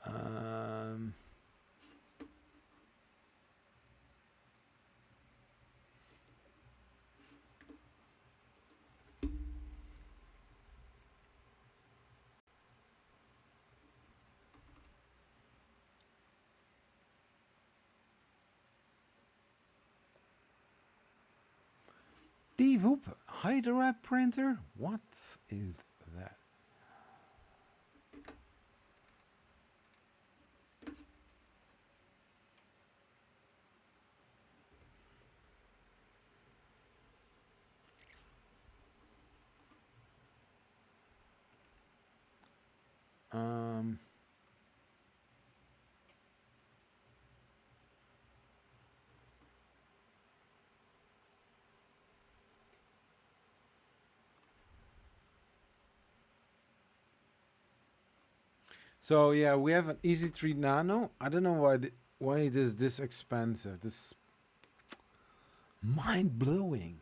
Um, D-Voop Hydra printer? What is that? Um, so yeah, we have an Easy 3 Nano. I don't know why it is this expensive. This mind blowing.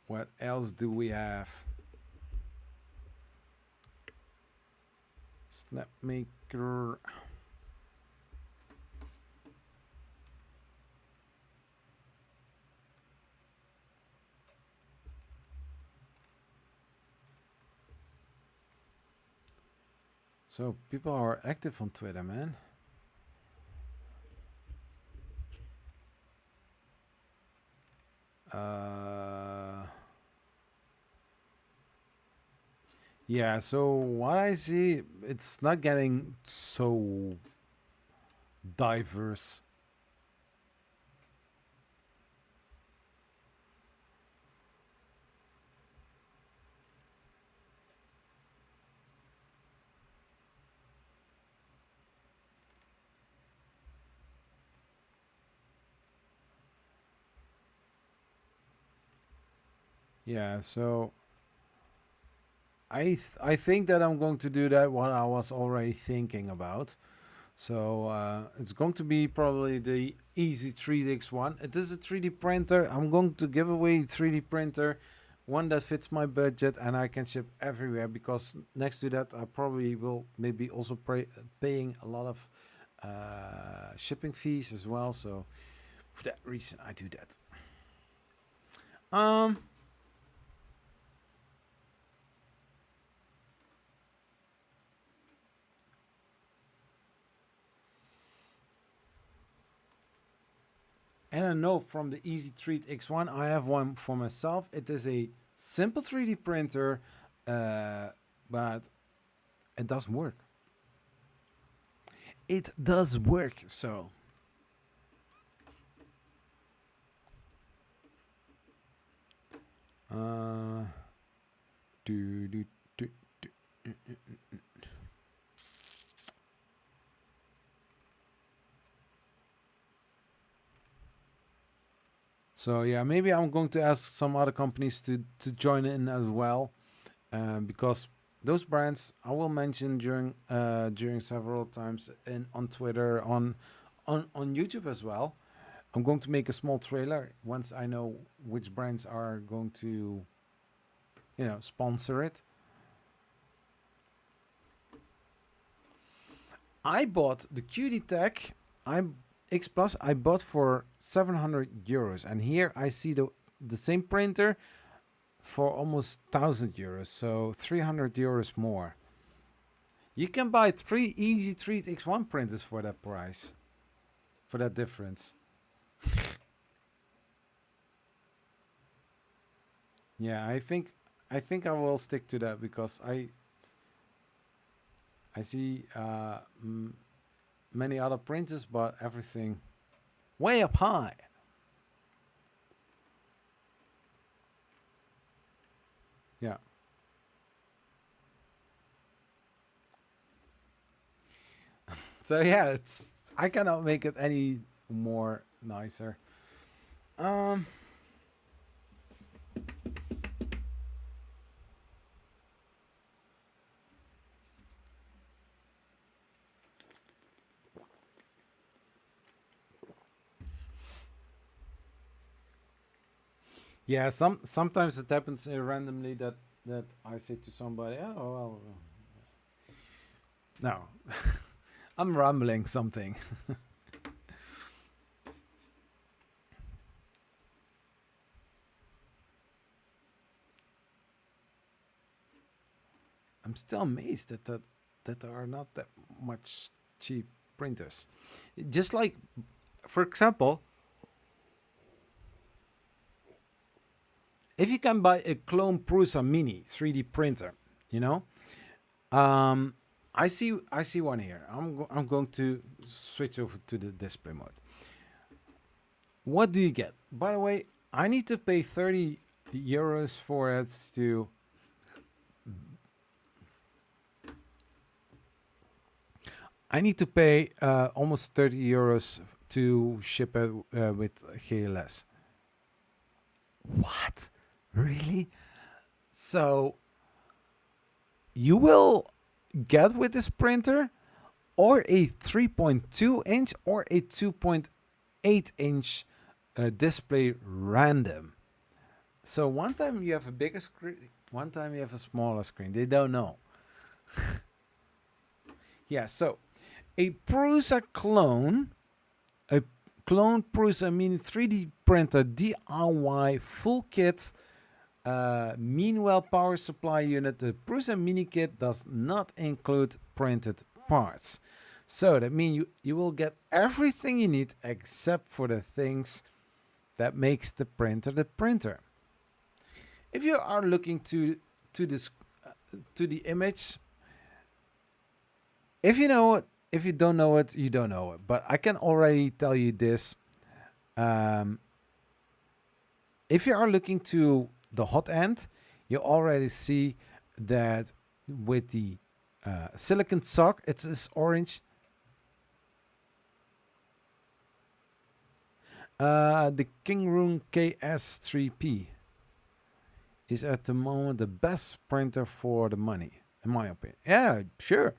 What else do we have? Snapmaker. So people are active on Twitter, man. Yeah, so what I see, it's not getting so diverse. Yeah, so I think that I'm going to do that what I was already thinking about. So it's going to be probably the Easy 3DX1. It is a 3D printer. I'm going to give away 3D printer, one that fits my budget and I can ship everywhere, because next to that I probably will maybe also paying a lot of shipping fees as well. So for that reason I do that. And I know from the Easy Treat X1, I have one for myself. It is a simple 3D printer, but it does work. It does work, so. Do, do, do, do, So yeah, maybe I'm going to ask some other companies to join in as well, because those brands I will mention during several times on Twitter, on YouTube as well. I'm going to make a small trailer once I know which brands are going to, sponsor it. I bought the QD Tech. X Plus. I bought for 700 euros, and here I see the same printer for almost 1,000 euros, so 300 euros more. You can buy 3 Easy Treat X1 printers for that price, for that difference. Yeah, I think I will stick to that, because I see many other printers, but everything way up high. Yeah. So yeah, I cannot make it any more nicer. Yeah, sometimes it happens randomly that I say to somebody, "Oh, well, no, I'm rambling something." I'm still amazed that there are not that much cheap printers. Just like, for example, if you can buy a clone Prusa Mini 3D printer, you know, I see one here. I'm going to switch over to the display mode. What do you get? By the way, I need to pay 30 euros for it to. I need to pay almost 30 euros to ship it with GLS. What? Really? So you will get with this printer or a 3.2 inch or a 2.8 inch display random. So one time you have a bigger screen, one time you have a smaller screen. They don't know. Yeah, so a Prusa clone, a clone Prusa Mini 3D printer DIY full kit. Meanwhile, power supply unit. The Prusa Mini kit does not include printed parts. So that means you will get everything you need except for the things that makes the printer the printer. If you are looking to this to the image, if you know it, if you don't know it, you don't know it. But I can already tell you this. If you are looking to the hot end, you already see that with the silicon sock, it's this orange. The Kingroon KS3P is at the moment the best printer for the money, in my opinion. Yeah, sure.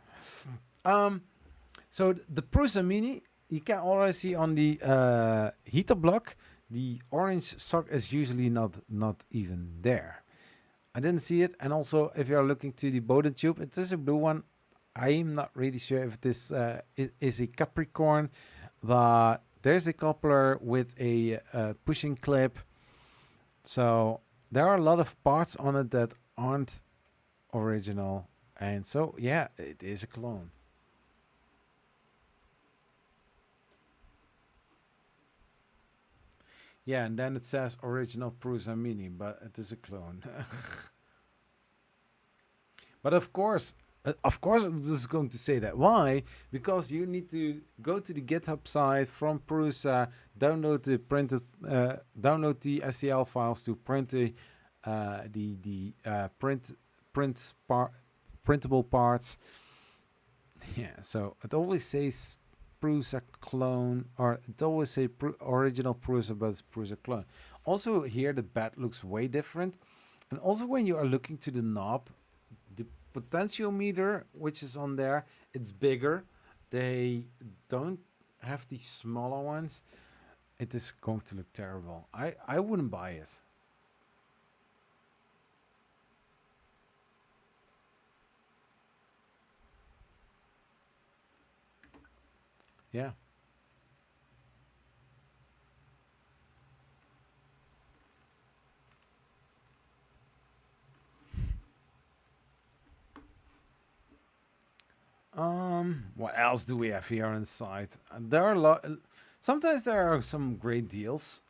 So the Prusa Mini, you can already see on the heater block, the orange sock is usually not even there. I didn't see it. And also, if you're looking to the Bowden tube, it is a blue one. I'm not really sure if this is a Capricorn, but there's a coupler with a pushing clip. So there are a lot of parts on it that aren't original. And so, yeah, it is a clone. Yeah, and then it says original Prusa Mini, but it is a clone. But of course, it is going to say that. Why? Because you need to go to the GitHub site from Prusa, download the STL files to print the printable parts. Yeah, so it always says Prusa clone, or it always say original Prusa, but it's Prusa clone. Also here the bed looks way different, and also when you are looking to the knob, the potentiometer which is on there, it's bigger. They don't have the smaller ones. It is going to look terrible. I wouldn't buy it. Yeah. What else do we have here inside? There are a lot. Sometimes there are some great deals.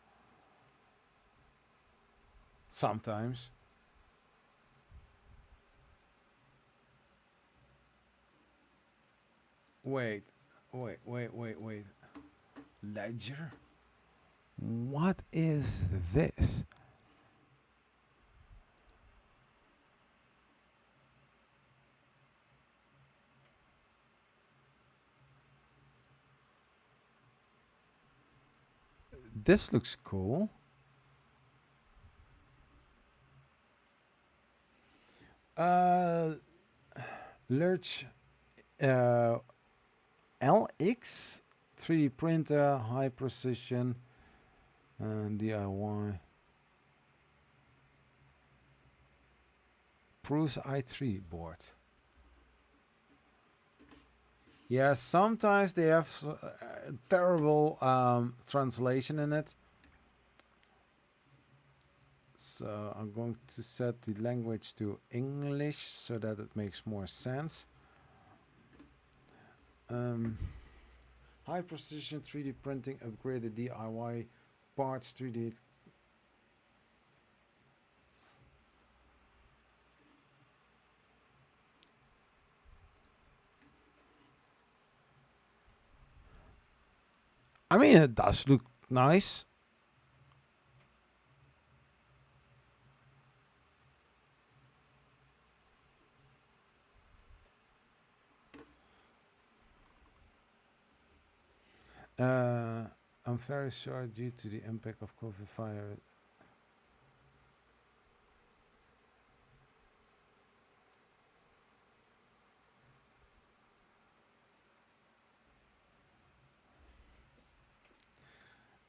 Sometimes. Wait, wait. Ledger? What is this? This looks cool. Lurch LX 3D printer, high precision, and DIY. Prusa i3 board. Yeah, sometimes they have terrible translation in it. So I'm going to set the language to English so that it makes more sense. High precision 3D printing, upgraded DIY parts, 3D. I mean, it does look nice. I'm very sure due to the impact of COVID fire.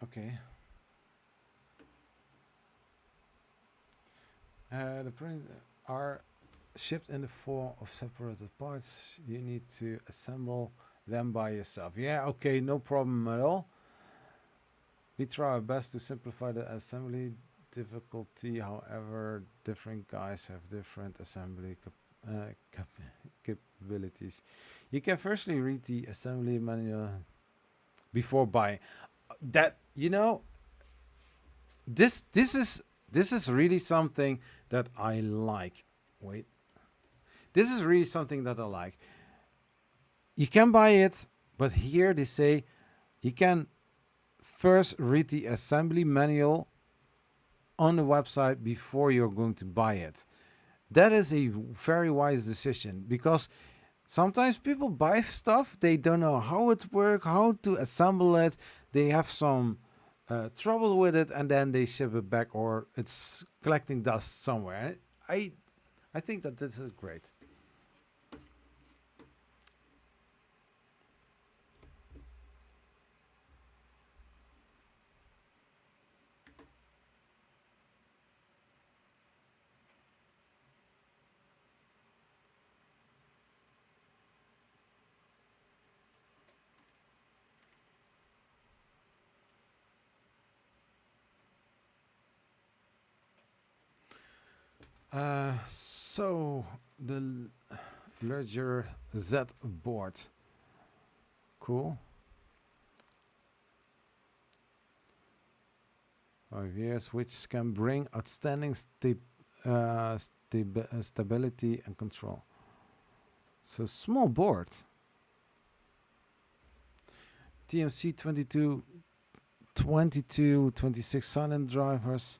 Okay. The prints are shipped in the form of separated parts. You need to assemble them by yourself. Yeah, okay, no problem at all. We try our best to simplify the assembly difficulty. However, different guys have different assembly capabilities. You can firstly read the assembly manual before buying. That, you know, this is really something that I like. Wait. This is really something that I like. You can buy it, but here they say you can first read the assembly manual on the website before you're going to buy it. That is a very wise decision, because sometimes people buy stuff, they don't know how it works, how to assemble it. They have some trouble with it, and then they ship it back, or it's collecting dust somewhere. I think that this is great. So the Ledger Z board. Cool. 5 years, which can bring outstanding stability and control. So small board. TMC 26 silent drivers.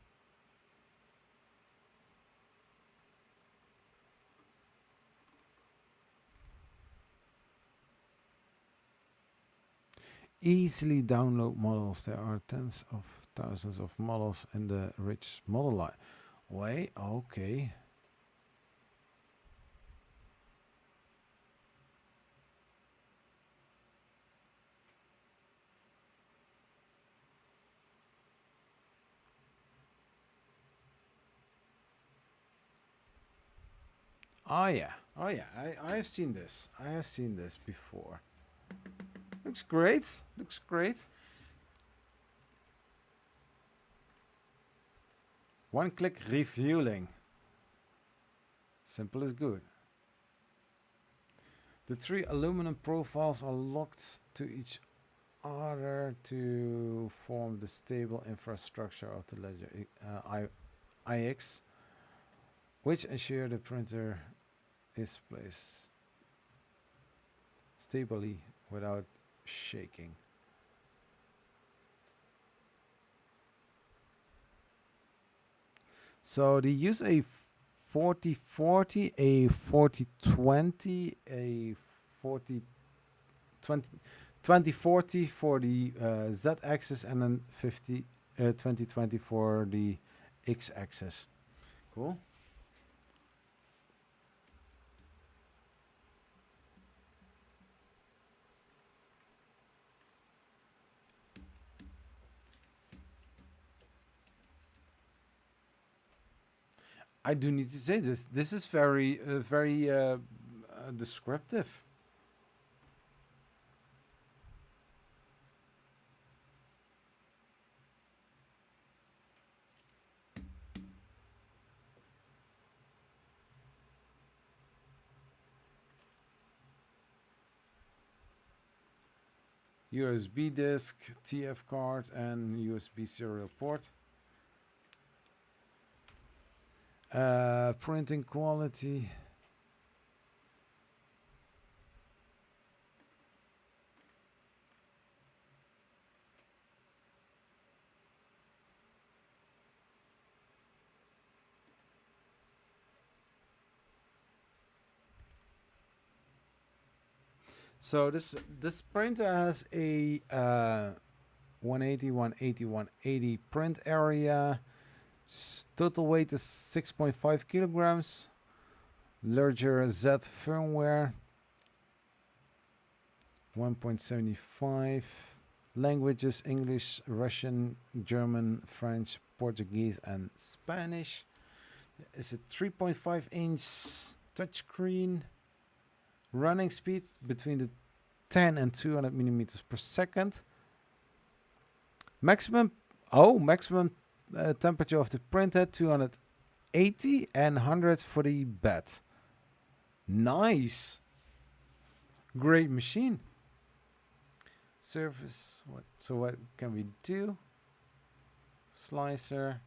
Easily download models. There are tens of thousands of models in the rich model line. Wait, okay. Oh yeah, oh yeah. I have seen this. I have seen this before. Looks great. Looks great. One-click refueling. Simple is good. The 3 aluminum profiles are locked to each other to form the stable infrastructure of the Ledger IX, which ensure the printer is placed stably without shaking. So they use a 4040, a 4020, a 2040 for the Z-axis, and then 2020 for the X-axis. Cool. I do need to say this. This is very descriptive. USB disk, TF card, and USB serial port. Printing quality. So this printer has a 180, 180, 180 print area. Total weight is 6.5 kilograms. Ledger Z firmware 1.75. Languages: English, Russian, German, French, Portuguese, and Spanish. It's a 3.5-inch touchscreen. Running speed between the 10 and 200 millimeters per second. Maximum temperature of the printer 280 and 100 for the bed. Nice. Great machine. Surface. What can we do? Slicer.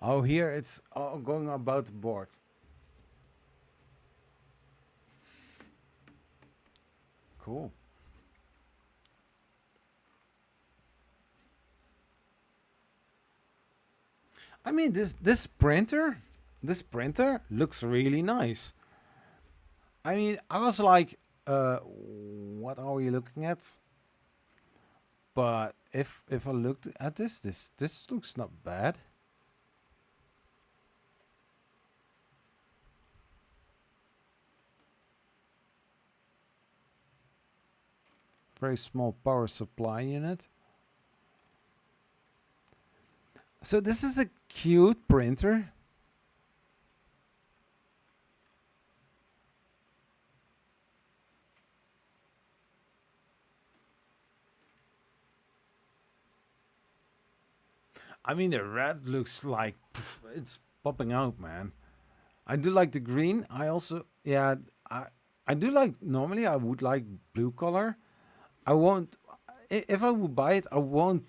Oh, here it's going about the board. Cool. I mean, this printer looks really nice. I mean, I was like, what are we looking at? But if I looked at this looks not bad. Very small power supply unit. So this is a cute printer. I mean, the red looks like it's popping out, man. I do like the green. I also, yeah, I do like. Normally, I would like blue color. I won't. If I would buy it, I won't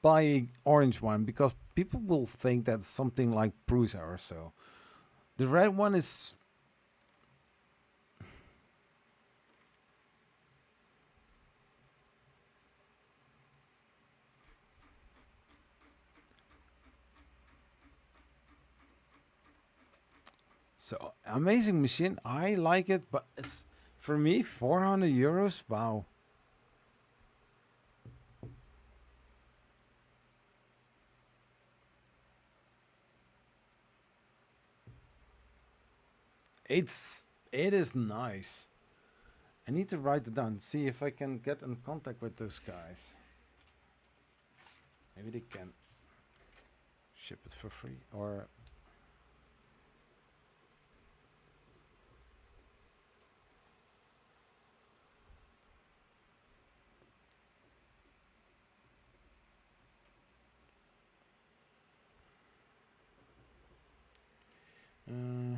buy a orange one because people will think that's something like Prusa or so. The red one is. So amazing machine. I like it, but it's for me 400 euros. Wow. It is nice. I need to write it down. See if I can get in contact with those guys. Maybe they can ship it for free or. Uh,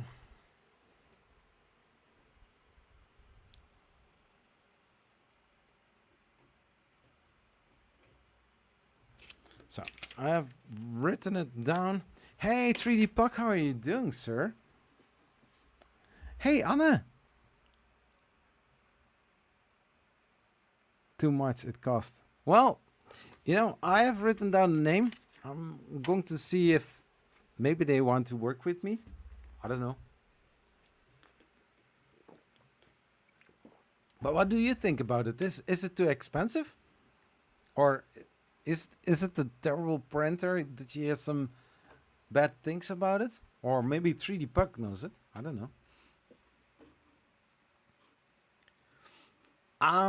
so I have written it down. Hey, 3D Puck, how are you doing, sir? Hey, Anna. Too much it cost. Well, I have written down the name. I'm going to see if maybe they want to work with me. I don't know. But what do you think about it? Is it too expensive? Or is it a terrible printer? Did you hear some bad things about it? Or maybe 3D Puck knows it. I don't know.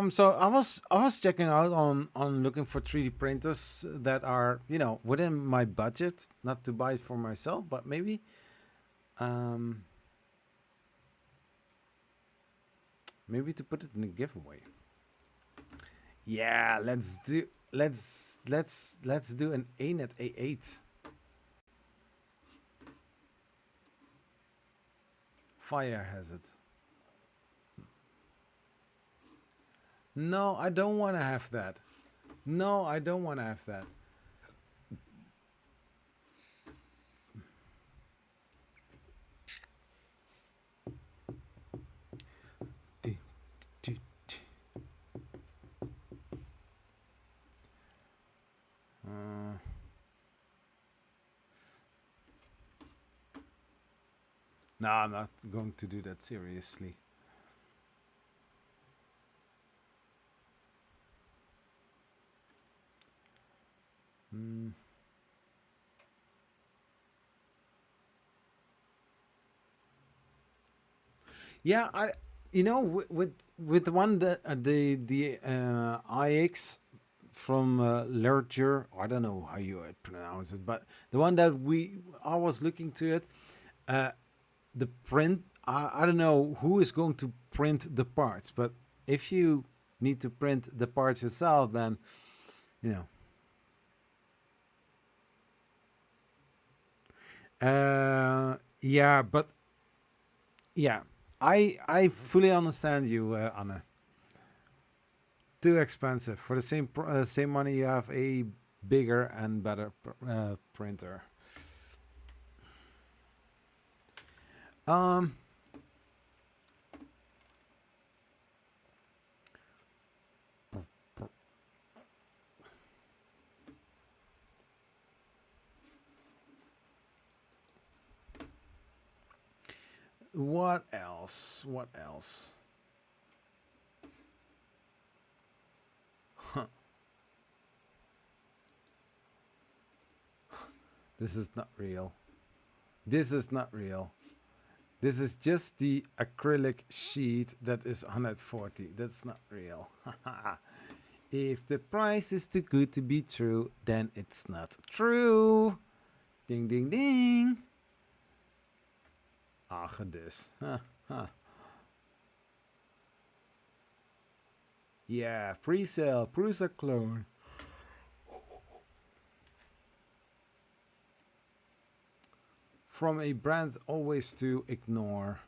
So I was checking out on looking for 3D printers that are within my budget, not to buy it for myself, but um maybe to put it in a giveaway. Yeah, let's do an ANET A8. Fire hazard. No, I don't want to have that. No, I don't want to have that. Uh, no, I'm not going to do that seriously. Mm. Yeah, with the one that the IX from Lerger, I don't know how you pronounce it, but the one that I was looking to it, uh, the print. I don't know who is going to print the parts, but if you need to print the parts yourself, then you know. Yeah, but yeah, I fully understand you, Anna. Too expensive for the same money. You have a bigger and better printer. Um. What else? What else? Huh. This is not real. This is not real. This is just the acrylic sheet that is 140. That's not real. If the price is too good to be true, then it's not true. Ding, ding, ding. Ach, dus. Yeah, pre-sale, Prusa clone. From a brand always to ignore.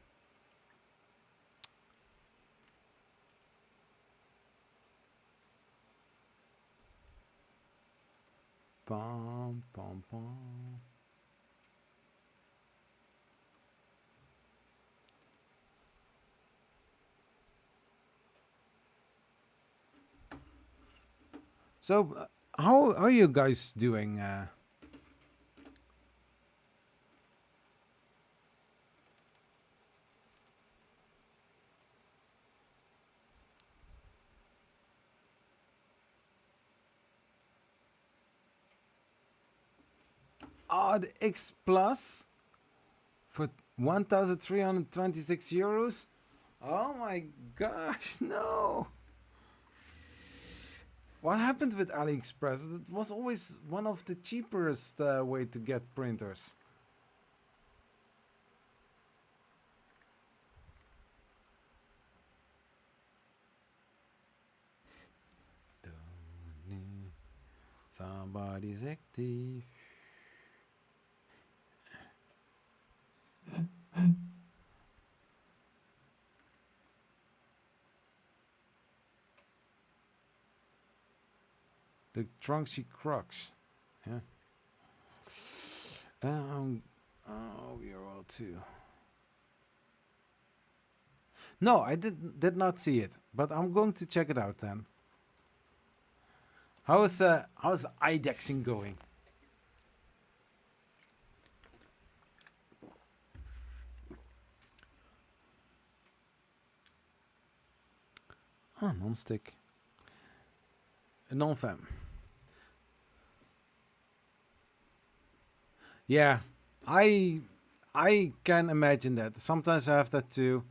Pom, pom, pom. So, how are you guys doing? The X Plus for 1,326 euros. Oh my gosh, no! What happened with AliExpress? It was always one of the cheapest way to get printers. Somebody's active. The Trunksy Crux. Yeah. Oh, you're all too. No, I did not see it, but I'm going to check it out then. How's IDEXing going? Oh, non-stick. Non-fem. Yeah, I can imagine that. Sometimes I have that too.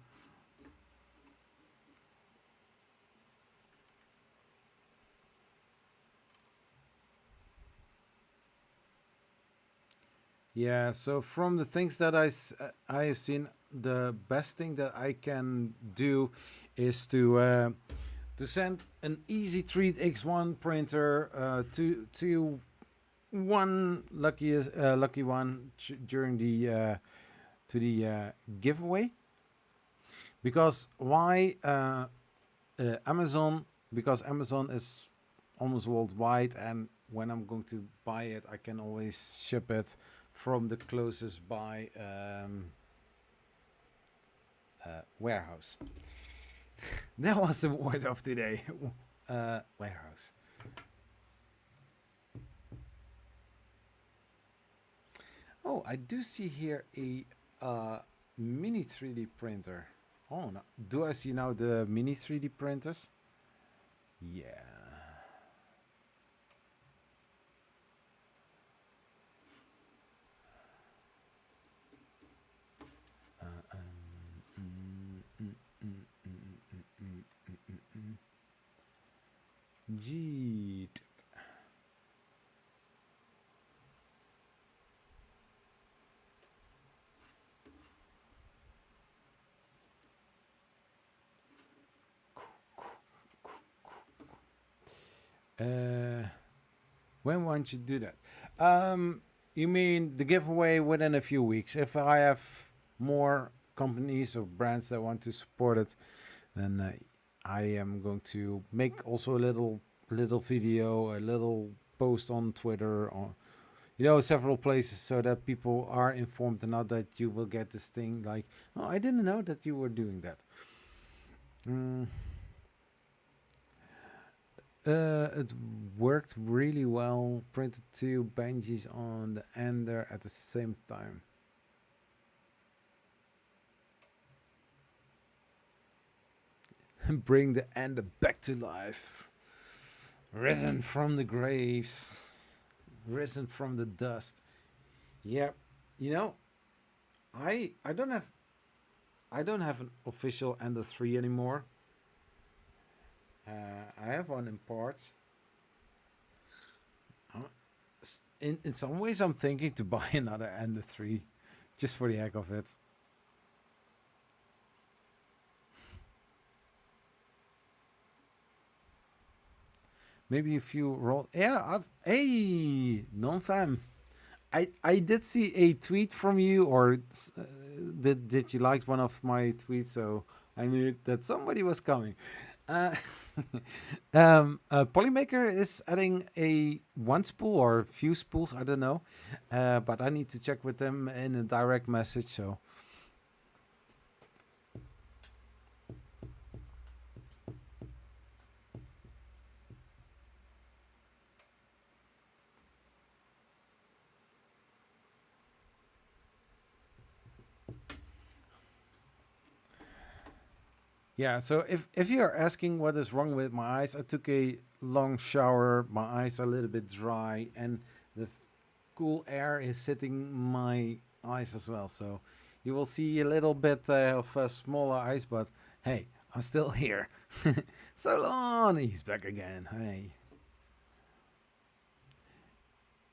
Yeah, so from the things that I have seen, the best thing that I can do is to send an Easy Treat X1 printer to one lucky one during the to the giveaway. Because why Amazon? Because Amazon is almost worldwide, and when I'm going to buy it, I can always ship it from the closest by warehouse. That was the word of today. Warehouse. Oh, I do see here a mini 3D printer. Oh, no. Do I see now the mini 3D printers? Yeah. Jeet. When won't you do that? You mean the giveaway within a few weeks? If I have more companies or brands that want to support it, then I am going to make also a little video, a little post on Twitter, or several places, so that people are informed, and not that you will get this thing like, oh, I didn't know that you were doing that. It worked really well. Printed 2 Benjis on the ender at the same time. Bring the ender back to life. Risen from the graves. Risen from the dust. Yeah, you know, I don't have an official Ender 3 anymore. I have one in parts. In some ways, I'm thinking to buy another Ender 3, just for the heck of it. Maybe a few roll. Yeah, hey, non-fam. I did see a tweet from you, or did you like one of my tweets? So I knew that somebody was coming. Uh, Polymaker is adding a one spool or a few spools, I don't know, but I need to check with them in a direct message. So yeah, so if you are asking what is wrong with my eyes, I took a long shower. My eyes are a little bit dry, and the cool air is hitting my eyes as well. So you will see a little bit of smaller eyes, but hey, I'm still here. So long, he's back again. Hey,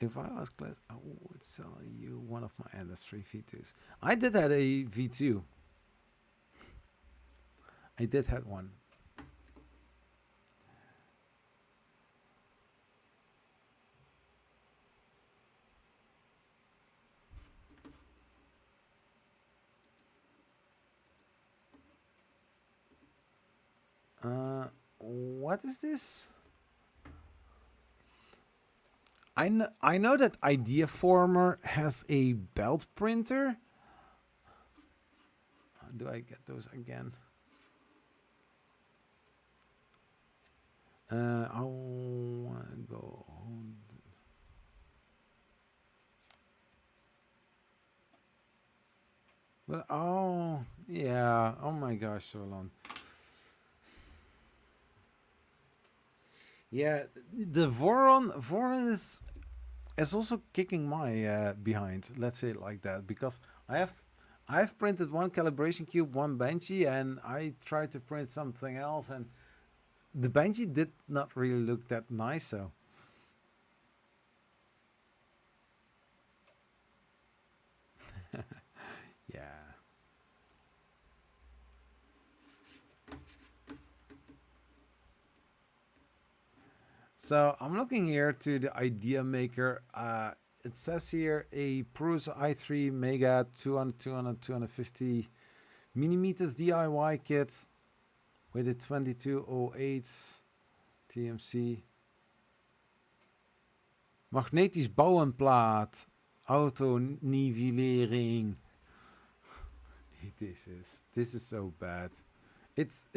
if I was class, I would sell you one of my Ender 3 V2s. I did have a V2. I did have one. What is this? I know that Idea Former has a belt printer. Do I get those again? I want to go. But oh yeah, oh my gosh, so long. Yeah, the Voron is also kicking my behind. Let's say it like that, because I've printed one calibration cube, one Banshee, and I tried to print something else, and the Banshee did not really look that nice. So yeah. So I'm looking here to the idea maker. It says here a Prusa i3 Mega 200, 200, 250 millimeters DIY kit with a 2208 TMC. Magnetisch bouwenplaat. Auto nivellering. This is so bad. It's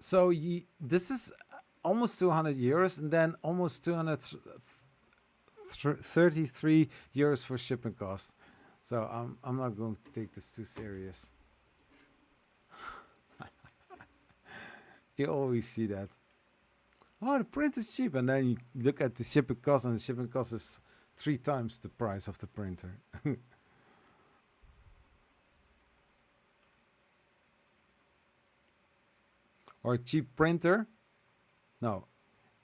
so this is almost 200 euros, and then almost 233 euros for shipping cost. So I'm not going to take this too serious. You always see that. Oh, the print is cheap, and then you look at the shipping cost, and the shipping cost is 3 times the price of the printer. Or a cheap printer. No,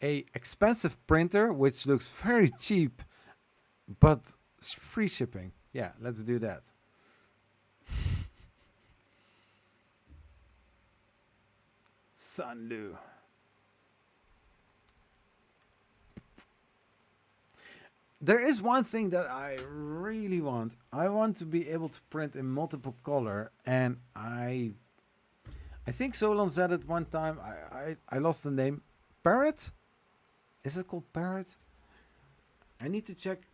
a expensive printer which looks very cheap, but free shipping. Yeah, let's do that. Sunlu. There is one thing that I really want. I want to be able to print in multiple color, and I think Solon said it one time. I lost the name. Parrot? Is it called Parrot? I need to check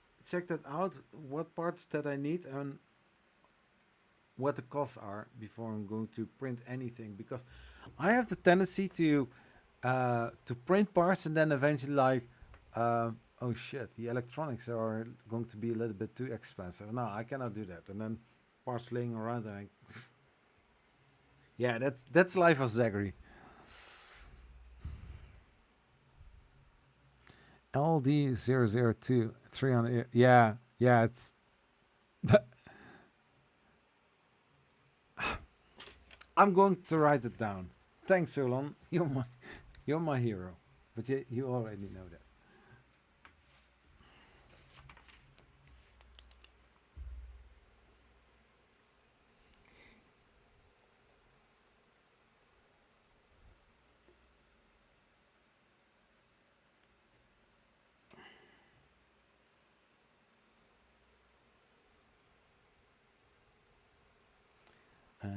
that out. What parts that I need and what the costs are before I'm going to print anything, because I have the tendency to print parts and then eventually like oh shit, the electronics are going to be a little bit too expensive. No, I cannot do that. And then parts laying around, and yeah, that's life of Zachary. LD002 300. Yeah, yeah, it's. I'm going to write it down. Thanks, Solon. You're my hero. But you already know that. Uh,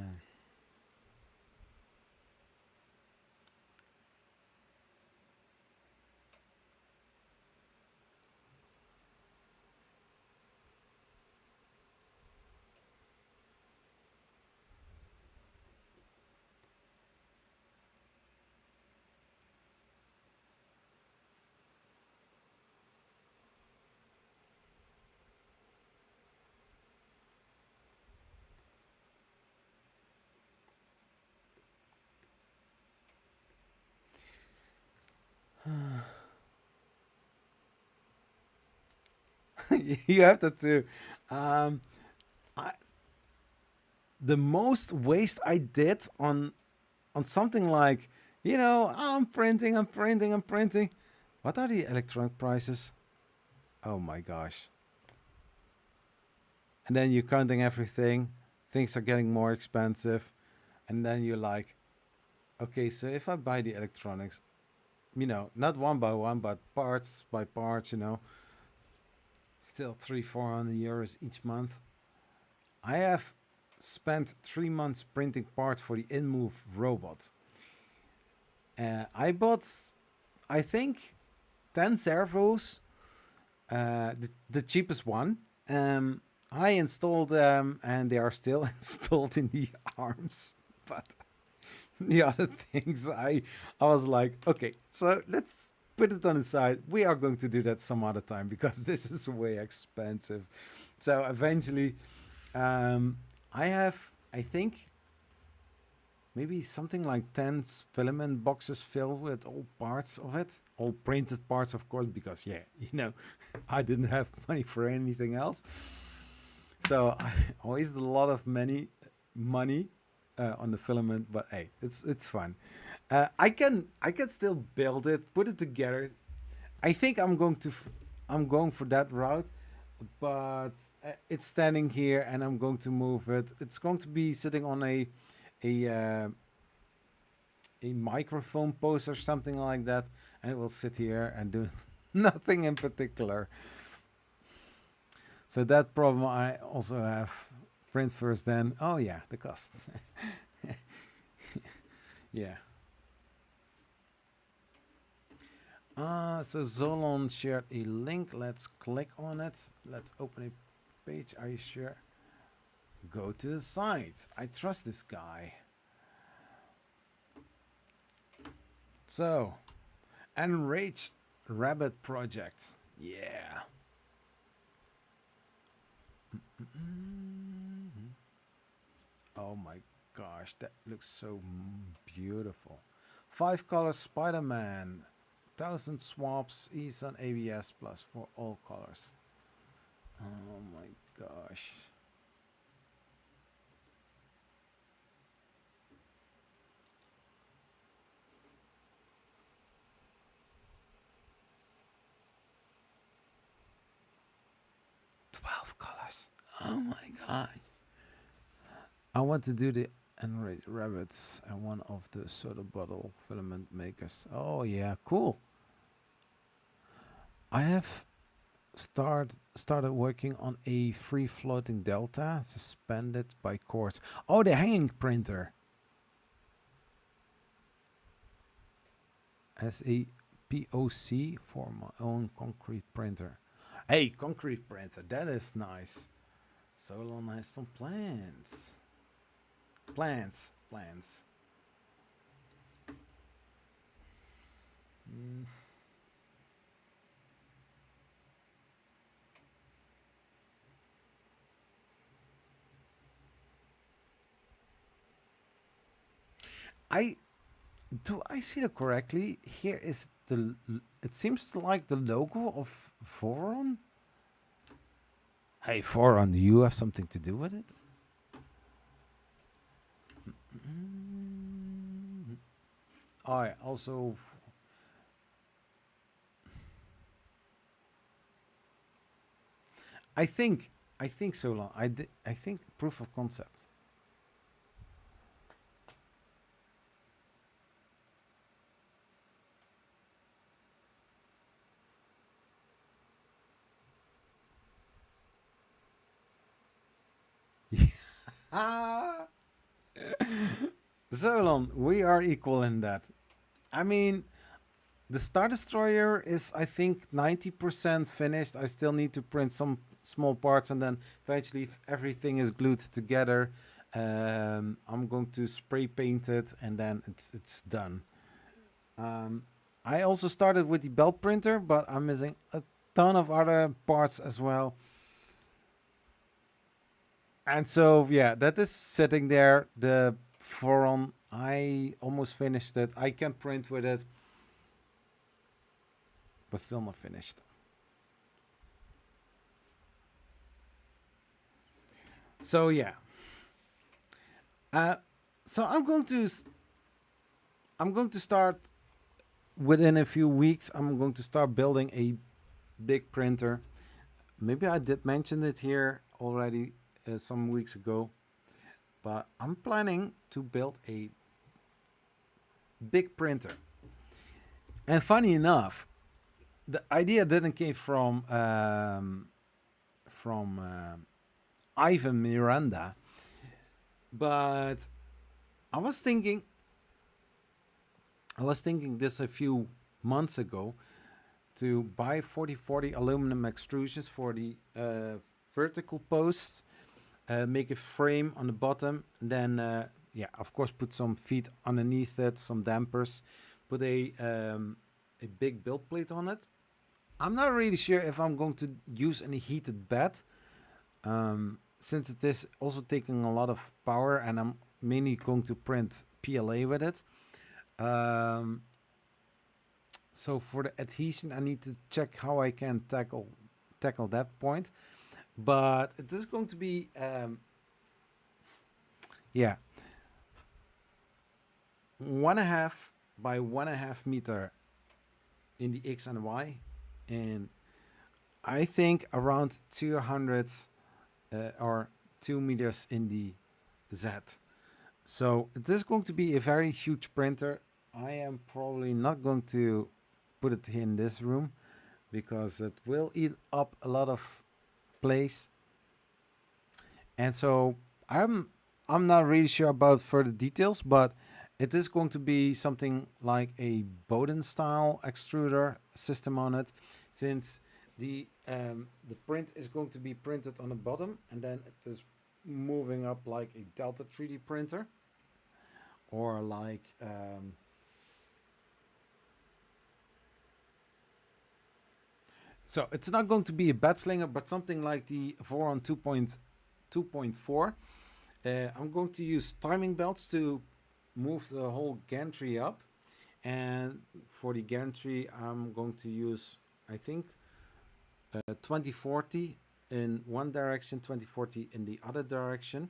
you have that too. Um, I, the most waste I did on something like, I'm printing. What are the electronic prices? Oh my gosh. And then you're counting everything. Things are getting more expensive. And then you're like, okay, so if I buy the electronics, not one by one, but parts by parts, still 300-400 euros each month. I have spent 3 months printing parts for the InMove robot. I bought, I think, 10 servos, the cheapest one. I installed them and they are still installed in the arms. But the other things, I was like, okay, so let's put it on the side. We are going to do that some other time because this is way expensive. So eventually, I have, I think, maybe something like 10 filament boxes filled with all parts of it, all printed parts, of course, because I didn't have money for anything else. So I wasted a lot of money on the filament, but hey, it's fun. I can still build it, put it together. I think I'm going for that route, but it's standing here, and I'm going to move it. It's going to be sitting on a uh, a microphone post or something like that, and it will sit here and do nothing in particular. So that problem I also have. Print first, then oh yeah, the cost. Yeah. So Zolon shared a link. Let's click on it. Let's open a page. Are you sure? Go to the site. I trust this guy. So, Enraged Rabbit Project. Yeah. Oh my gosh, that looks so beautiful. 5 color Spider-Man. 1000 swaps, ESON ABS plus for all colors. Oh my gosh. $12. Oh my god. I want to do the enraged rabbits and one of the soda bottle filament makers. Oh yeah, cool. I have started working on a free floating delta suspended by cords. Oh, the hanging printer. As a POC for my own concrete printer. Hey, concrete printer, that is nice. Solon has some plans. Plans. Mm. I see it correctly. Here is the it seems like the logo of Voron. Hey, Voron, do you have something to do with it? I also. I think. I think so long. I think proof of concept. Ah, Zolan, we are equal in that. I mean, the Star Destroyer is, I think, 90% finished. I still need to print some small parts, and then eventually, if everything is glued together, I'm going to spray paint it, and then it's done. Um, I also started with the belt printer, but I'm missing a ton of other parts as well. And so, yeah, that is sitting there. The Forum, I almost finished it. I can print with it, but still not finished. So, yeah. Uh, so I'm going to start within a few weeks. I'm going to start building a big printer. Maybe I did mention it here already some weeks ago, but I'm planning to build a big printer. And funny enough, the idea didn't came from Ivan Miranda, but I was thinking this a few months ago to buy 4040 aluminum extrusions for the vertical posts, make a frame on the bottom, then yeah, of course, put some feet underneath it, some dampers, put a big build plate on it. I'm not really sure if I'm going to use any heated bed, since it is also taking a lot of power, and I'm mainly going to print PLA with it. So for the adhesion, I need to check how I can tackle that point. But it is going to be yeah, 1.5 by 1.5 meter in the X and Y, and I think around 200 or 2 meters in the Z. So it is going to be a very huge printer. I am probably not going to put it in this room because it will eat up a lot of place. And so I'm not really sure about further details, but it is going to be something like a Bowden style extruder system on it, since the print is going to be printed on the bottom, and then it is moving up like a Delta 3D printer, or like so it's not going to be a bed slinger, but something like the Voron 2.4. I'm going to use timing belts to move the whole gantry up, and for the gantry I'm going to use, I think, 2040 in one direction, 2040 in the other direction.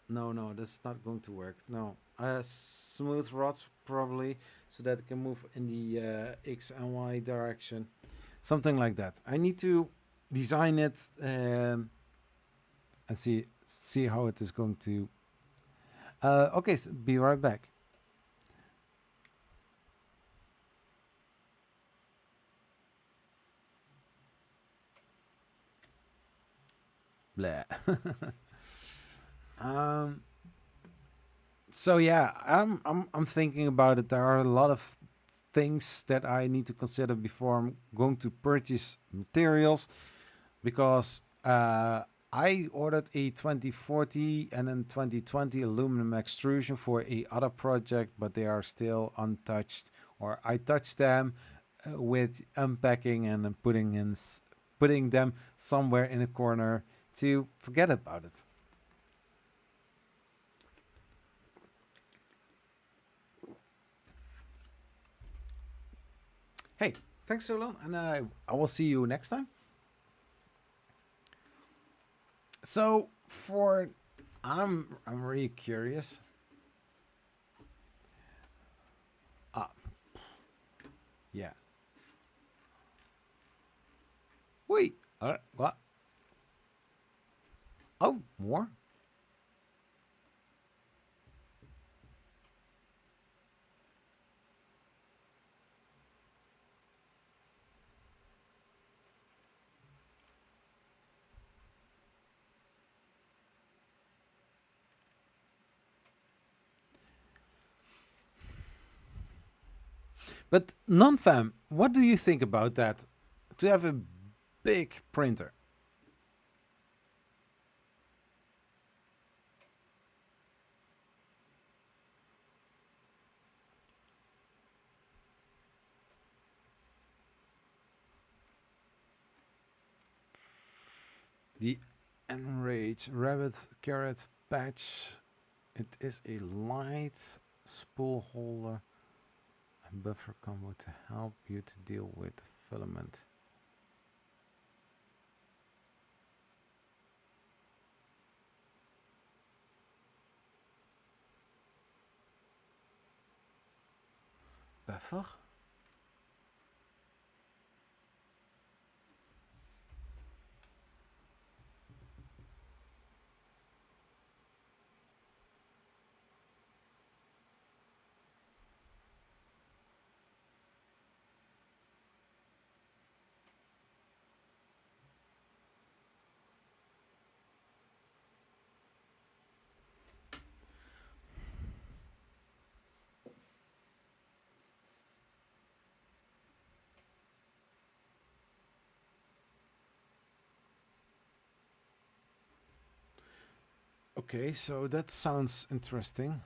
No, that's not going to work. No, smooth rods probably, so that it can move in the X and Y direction, something like that. I need to design it and see how it is going to. Okay, so be right back. Blah. um. So yeah, I'm thinking about it. There are a lot of things that I need to consider before I'm going to purchase materials, because I ordered a 2040 and then 2020 aluminum extrusion for a other project, but they are still untouched, or I touched them with unpacking and then putting them somewhere in a corner to forget about it. Hey, thanks so long, and I will see you next time. So for I'm really curious. Ah, yeah. Wait. What? Oh, more. But non-fam, what do you think about that? To have a big printer. The Enrage Rabbit Carrot patch. It is a light spool holder and buffer combo to help you to deal with the filament. Buffer? Okay, so that sounds interesting.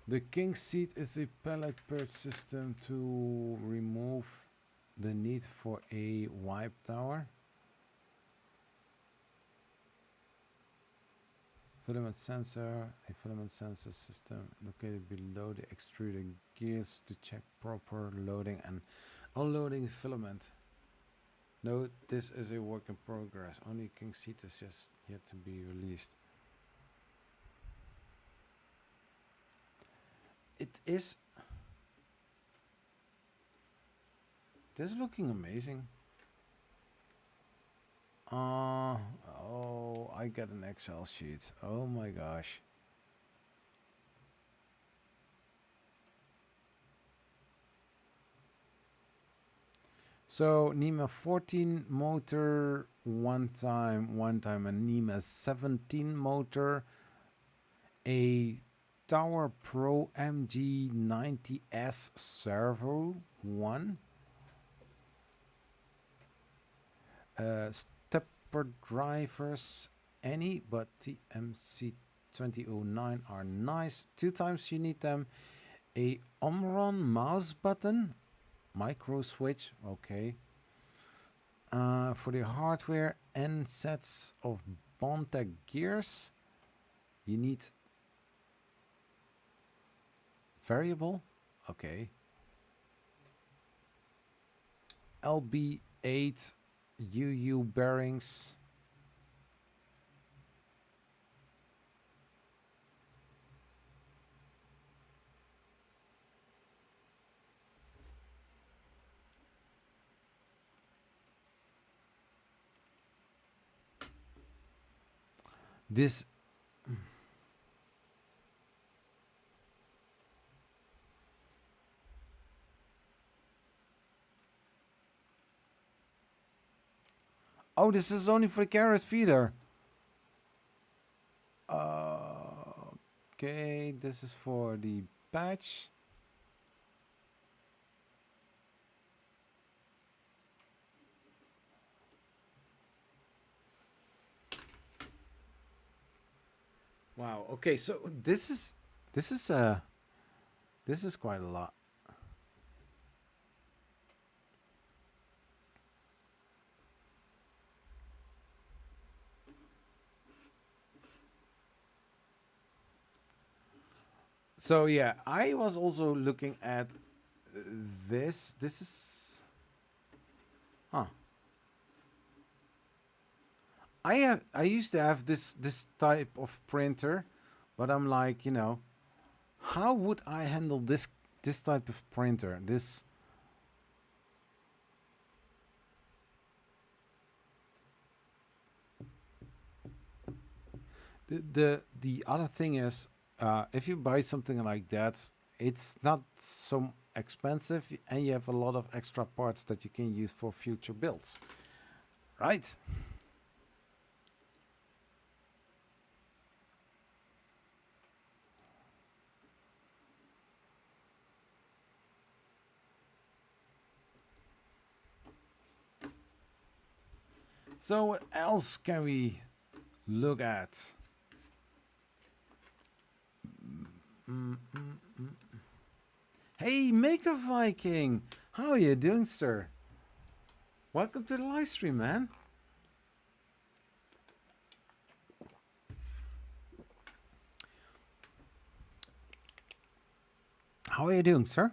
The king seat is a pallet perch system to remove the need for a wipe tower. Filament sensor, a filament sensor system located below the extruder gears to check proper loading and unloading filament. Note this is a work in progress. Only king seat is just yet to be released. It is. This is looking amazing. Oh, I got an Excel sheet. Oh my gosh. So NEMA 14 motor, one time, and NEMA 17 motor, a Tower Pro MG90S servo, one, stepper drivers, any, but TMC 2009 are nice. 2 times you need them. A Omron mouse button, micro switch, okay. For the hardware and sets of Bontech gears, you need variable, okay. LB8 UU bearings. This oh, this is only for the carrot feeder. Okay, this is for the patch. Wow. Okay, so this is this is quite a lot. So yeah, I was also looking at this. This is, huh. I used to have this type of printer, but I'm like, how would I handle this type of printer? The other thing is, if you buy something like that, it's not so expensive, and you have a lot of extra parts that you can use for future builds, right? So what else can we look at? Mm, mm, mm. Hey, Maker Viking, how are you doing, sir? Welcome to the live stream, man. How are you doing, sir?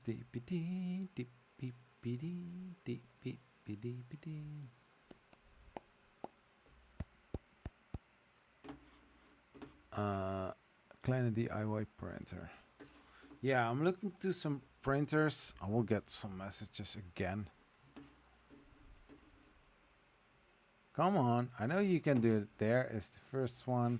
Deepity, deepity, deepity, deepity. Kleine DIY printer. Yeah, I'm looking to some printers. I will get some messages again. Come on, I know you can do it. There is the first one.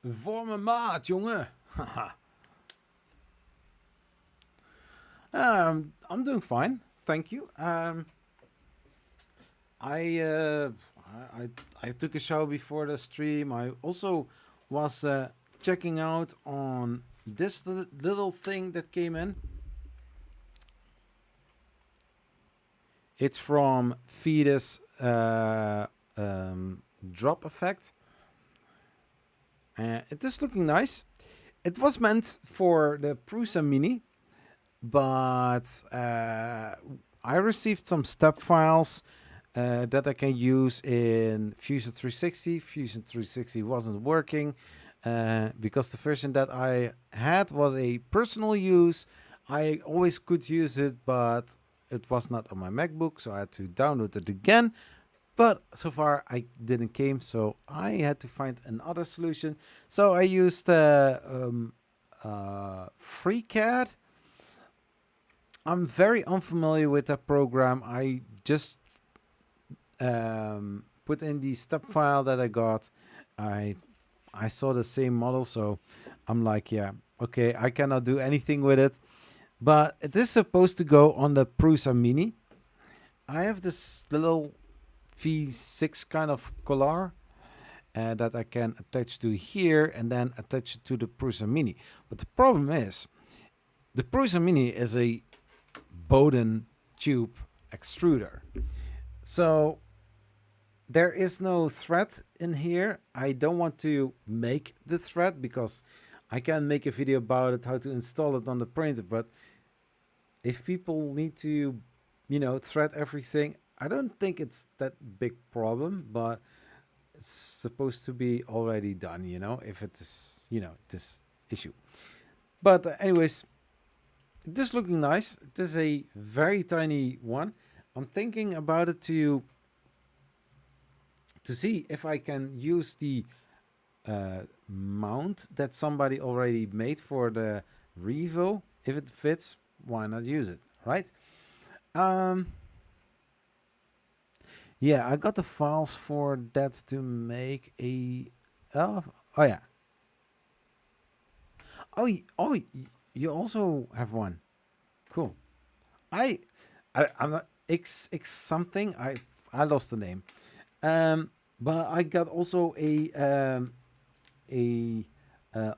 Voor mijn maat, jongen. I'm doing fine, thank you. I took a shower before the stream. I also was checking out on this little thing that came in. It's from Fetus Drop Effect. It is looking nice. It was meant for the Prusa Mini, but I received some step files that I can use in Fusion 360. Fusion 360 wasn't working because the version that I had was a personal use. I always could use it, but it was not on my MacBook, so I had to download it again. But so far I didn't came, so I had to find another solution. So I used Freecad. I'm very unfamiliar with that program. I just put in the step file that I got. I saw the same model, so I'm like, yeah, okay, I cannot do anything with it. But it is supposed to go on the Prusa Mini. I have this little V6 kind of collar that I can attach to here and then attach it to the Prusa Mini. But the problem is, the Prusa Mini is a Bowden tube extruder. So there is no thread in here. I don't want to make the thread because I can make a video about it, how to install it on the printer. But if people need to, thread everything, I don't think it's that big problem, but it's supposed to be already done, if it is, this issue. But anyways, this looking nice. This is a very tiny one. I'm thinking about it to see if I can use the mount that somebody already made for the Revo. If it fits, why not use it, right? Yeah, I got the files for that to make a... Oh yeah. Oh, you also have one. Cool. I'm not X something. I lost the name. But I got also a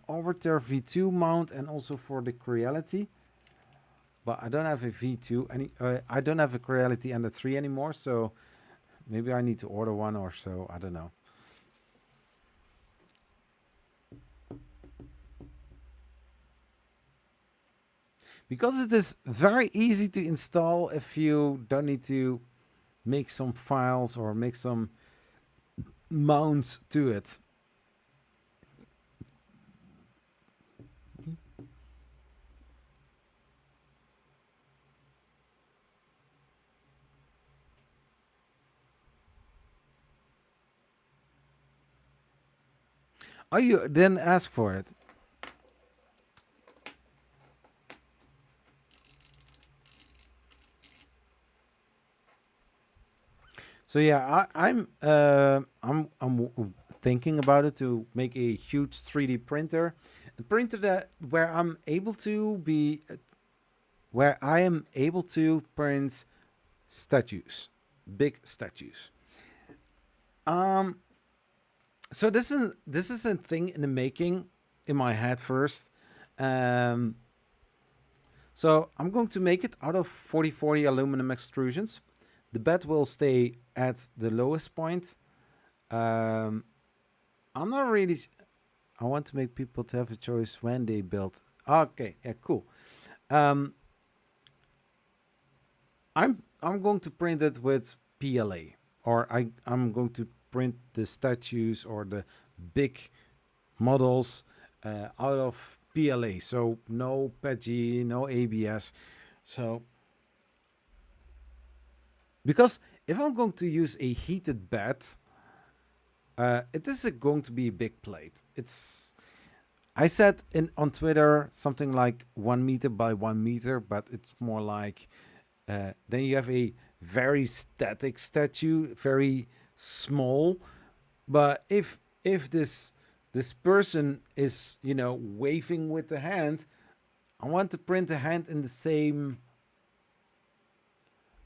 Orbiter V2 mount and also for the Creality. but I don't have a V2 I don't have a Creality Ender 3 anymore, so maybe I need to order one or so. I don't know. Because it is very easy to install if you don't need to make some files or make some mounts to it. Oh, you didn't ask for it. So yeah, I'm thinking about it to make a huge 3D printer, a printer that where I'm able to be, where I am able to print statues, big statues. So this is a thing in the making in my head first. Um, so I'm going to make it out of 4040 aluminum extrusions. The bed will stay at the lowest point. I'm not really. I want to make people to have a choice when they build. Okay, yeah, cool. Um, I'm going to print it with PLA, or I'm going to print the statues or the big models out of PLA. So no PETG, no ABS. So because if I'm going to use a heated bed, it is going to be a big plate. I said on Twitter something like 1 meter by 1 meter, but it's more like then you have a very static statue, very small. But if this person is waving with the hand, I want to print the hand in the same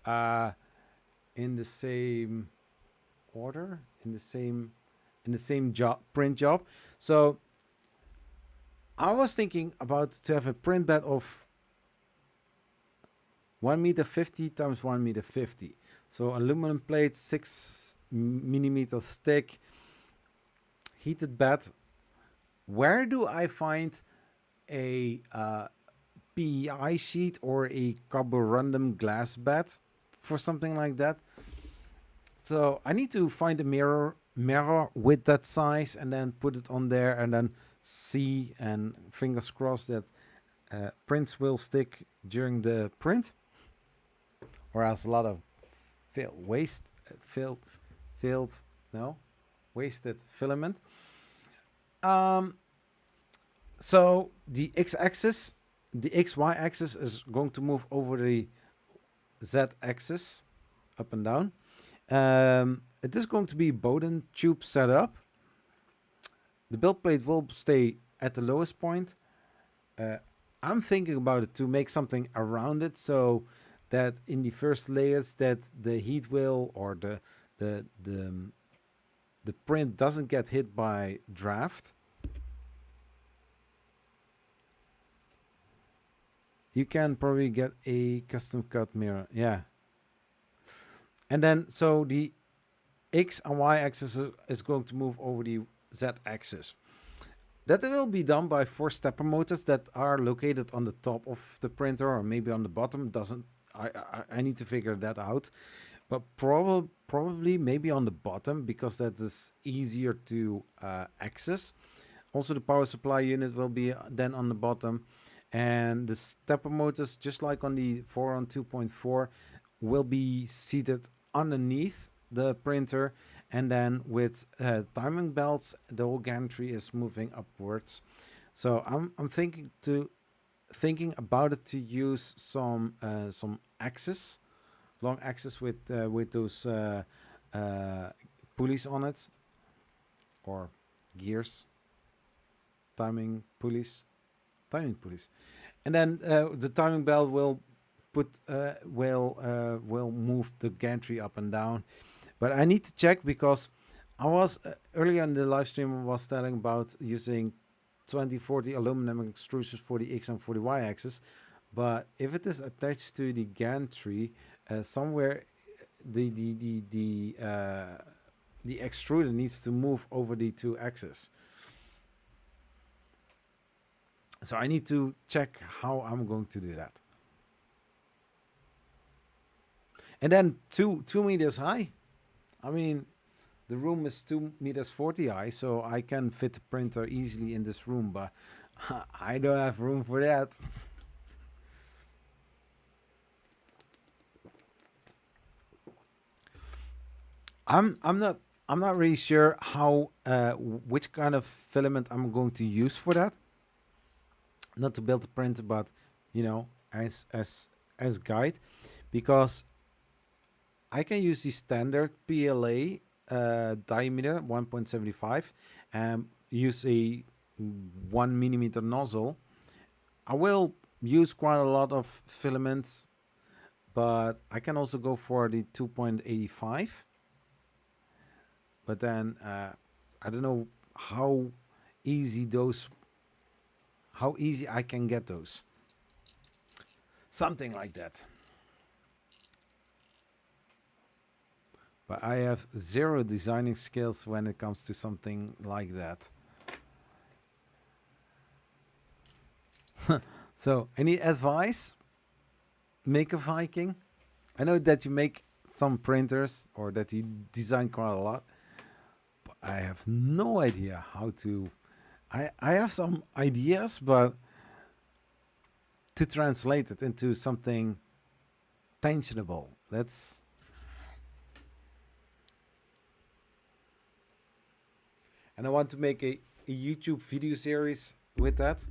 uh, order, in the same job print job. So I was thinking about to have a print bed of 1 meter 50 times 1 meter 50. So aluminum plate, 6 millimeters thick, heated bed. Where do I find a PEI sheet or a carborundum glass bed for something like that? So I need to find a mirror with that size and then put it on there and then see, and fingers crossed that prints will stick during the print, or else a lot of wasted filament. So the x-axis, the xy axis is going to move over the z-axis, up and down. It is going to be Bowden tube setup. The build plate will stay at the lowest point. I'm thinking about it to make something around it so that in the first layers that the heat will, or the print doesn't get hit by draft. You can probably get a custom cut mirror, yeah. And then so the X and Y axis is going to move over the Z axis. That will be done by 4 stepper motors that are located on the top of the printer, or maybe on the bottom. Doesn't I need to figure that out, but probably maybe on the bottom, because that is easier to access. Also, the power supply unit will be then on the bottom, and the stepper motors, just like on the 4 on 2.4, will be seated underneath the printer, and then with timing belts, the whole gantry is moving upwards. So I'm thinking about it to use some axes, long axes with those pulleys on it, or gears, timing pulleys, and then the timing belt will move the gantry up and down. But I need to check, because I was earlier in the live stream I was telling about using 2040 aluminum extrusions for the X and for the Y axis, But if it is attached to the gantry, somewhere the extruder needs to move over the two axes. So I need to check how I'm going to do that. And then 2 meters high. I mean, the room is 2 meters 40 high, so I can fit the printer easily in this room, but I don't have room for that. I'm not really sure how which kind of filament I'm going to use for that. Not to build a printer, but you know, as guide, because I can use the standard PLA diameter 1.75 and use a 1 millimeter nozzle. I will use quite a lot of filaments, but I can also go for the 2.85. But then I don't know how easy I can get those. Something like that. But I have zero designing skills when it comes to something like that. So, any advice? Make a Viking? I know that you make some printers or that you design quite a lot, but I have no idea how to. I have some ideas, but to translate it into something tangible, that's. And I want to make a YouTube video series with that.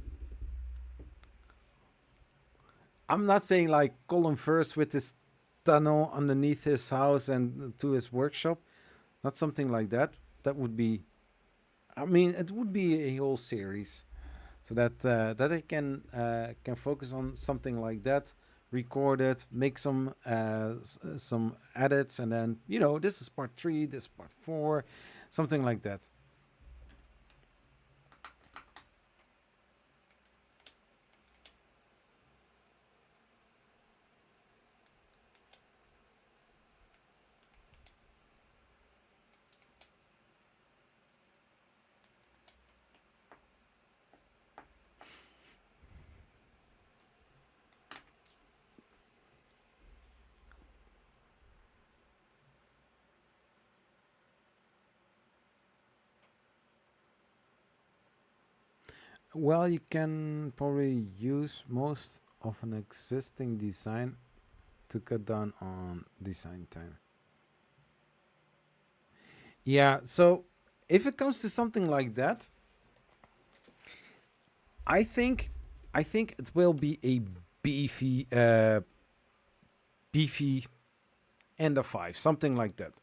I'm not saying like Colin First with this tunnel underneath his house and to his workshop. Not something like that. That would be. I mean, it would be a whole series, so that that I can focus on something like that, record it, make some edits, and then this is part 3, this is part 4, something like that. Well, you can probably use most of an existing design to cut down on design time. Yeah, so if it comes to something like that, I think it will be a beefy Ender 5, something like that.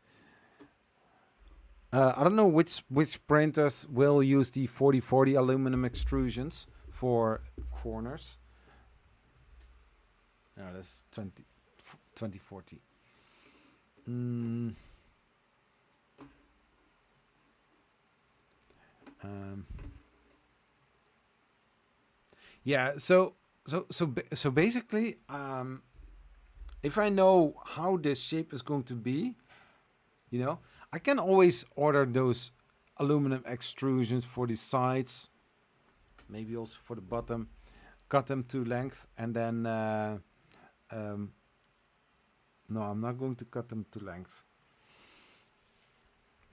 I don't know which printers will use the 4040 aluminum extrusions for corners. No, that's 2040. Yeah, so basically, if I know how this shape is going to be, I can always order those aluminum extrusions for the sides, maybe also for the bottom, cut them to length, and then no, I'm not going to cut them to length,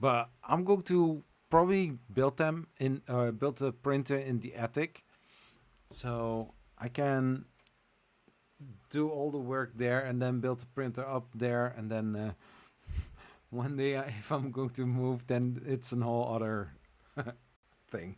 but I'm going to probably build them in build a printer in the attic, so I can do all the work there and then build a printer up there, and then one day if I'm going to move, then it's a whole other thing.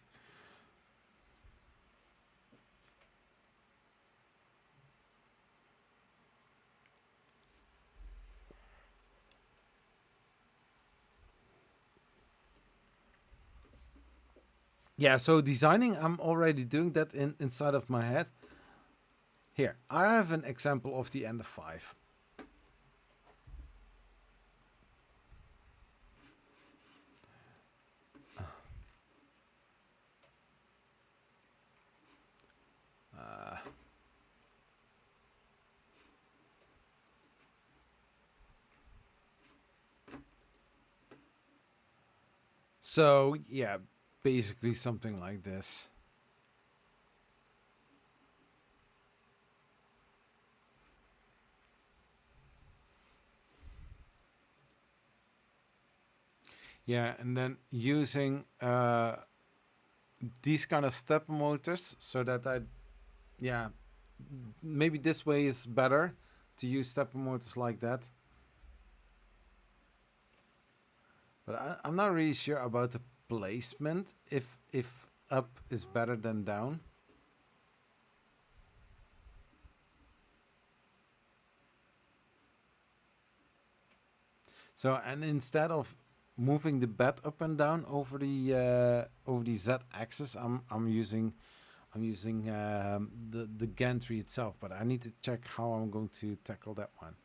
Yeah, so designing, I'm already doing that inside of my head. Here, I have an example of the Ender 5. So yeah, basically something like this. Yeah, and then using these kind of step motors so that yeah, maybe this way is better to use step motors like that. But I'm not really sure about the placement. If up is better than down. So and instead of moving the bed up and down over the Z axis, I'm using the gantry itself. But I need to check how I'm going to tackle that one.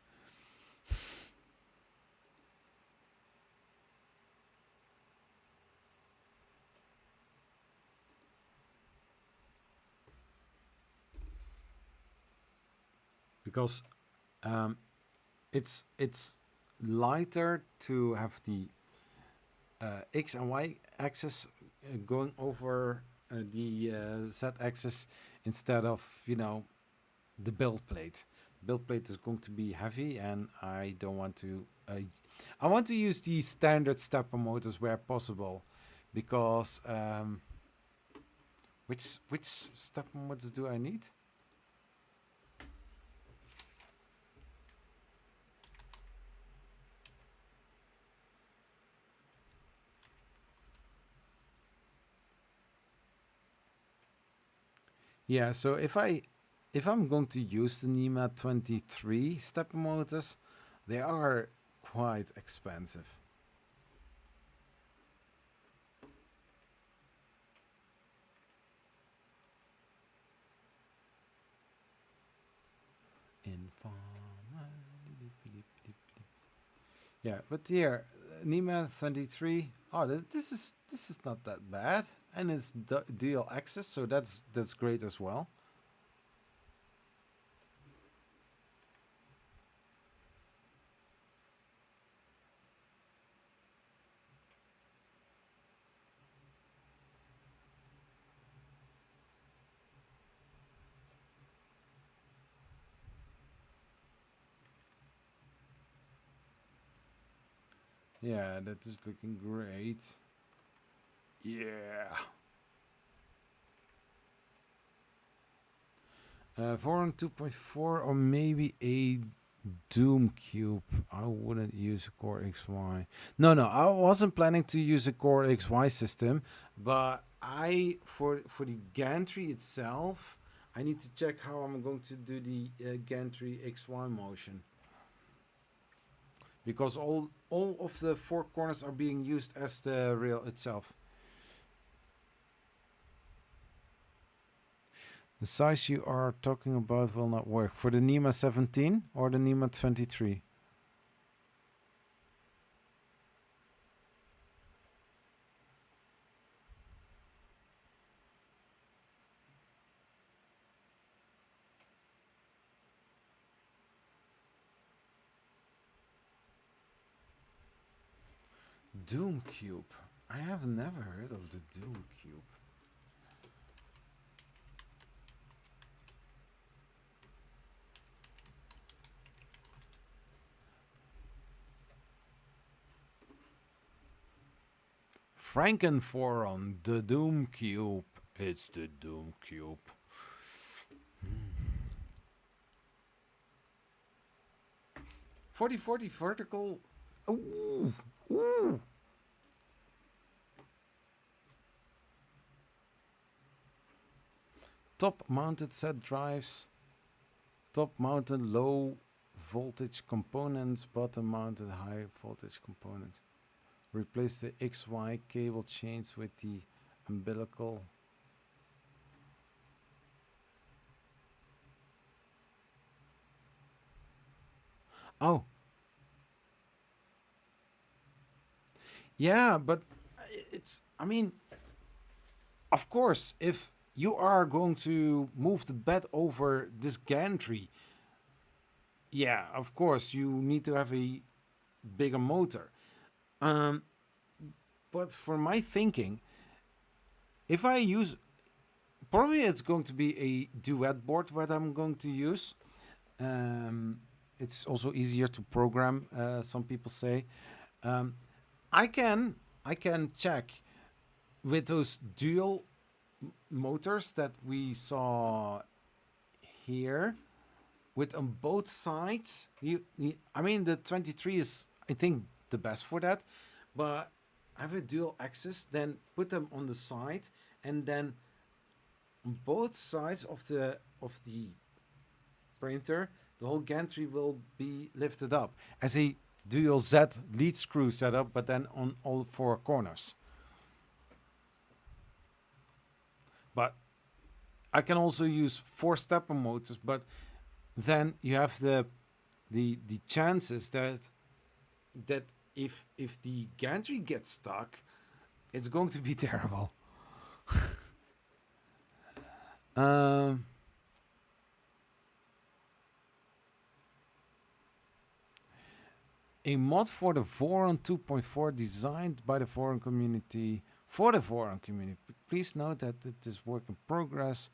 Because it's lighter to have the X and Y axis going over the Z axis instead of the build plate. The build plate is going to be heavy, and I don't want to. I want to use the standard stepper motors where possible, because which stepper motors do I need? Yeah, so if I'm going to use the NEMA 23 stepper motors, they are quite expensive. Yeah, but here NEMA 23. Oh, this is not that bad, and it's dual access, so that's great as well. Yeah, that is looking great. Yeah. 4 on 2.4 or maybe a Doom Cube. I wouldn't use a Core XY. No, I wasn't planning to use a Core XY system, but for the gantry itself, I need to check how I'm going to do the gantry XY motion, because all of the four corners are being used as the rail itself. The size you are talking about will not work for the NEMA 17 or the NEMA 23. Doom Cube. I have never heard of the Doom Cube. Frankenforum, the Doom Cube. It's the Doom Cube. 4040 vertical. Ooh, ooh. Top mounted set drives. Top mounted low voltage components. Bottom mounted high voltage components. Replace the XY cable chains with the umbilical. Oh. Yeah, but I mean, of course, if you are going to move the bed over this gantry, yeah, of course, you need to have a bigger motor. Um, but for my thinking, if I use, probably it's going to be a duet board what I'm going to use. Um, it's also easier to program. Some people say. Um, I can check with those dual motors that we saw here, with on both sides. I mean, the 23 is, I think, the best for that, but have a dual axis, then put them on the side, and then on both sides of the printer, the whole gantry will be lifted up as a dual Z lead screw setup, but then on all four corners. But I can also use 4 stepper motors, but then you have the chances that if the gantry gets stuck, it's going to be terrible. um, a mod for the Voron 2.4 designed by the Voron community for the Voron community. Please note that it is work in progress.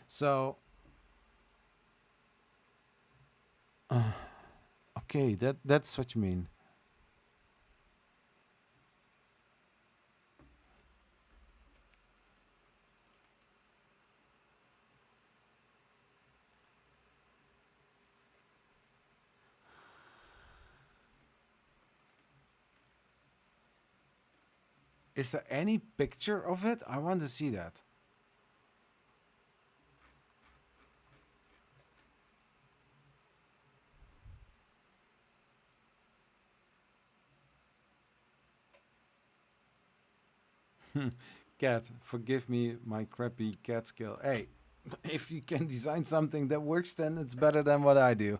So, okay, that's what you mean. Is there any picture of it? I want to see that. Cat, forgive me my crappy cat skill. Hey, if you can design something that works, then it's better than what I do.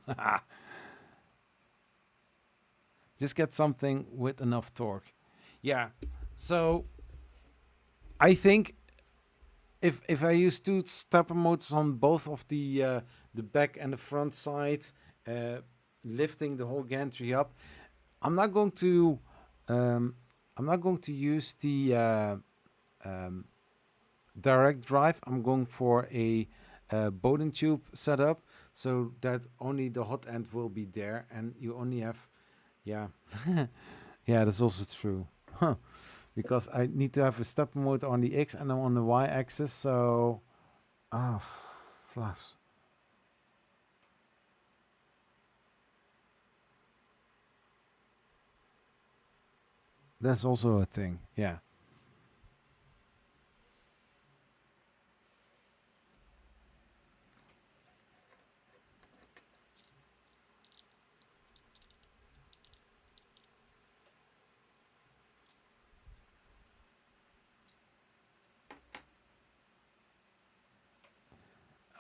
Just get something with enough torque. Yeah. So I think if I use 2 stepper motors on both of the back and the front side, lifting the whole gantry up, I'm not going to use the direct drive. I'm going for a Bowden tube setup, so that only the hot end will be there, and you only have, yeah, yeah, that's also true. Huh. Because I need to have a stepper motor on the X and on the Y axis, so fluffs. That's also a thing, yeah.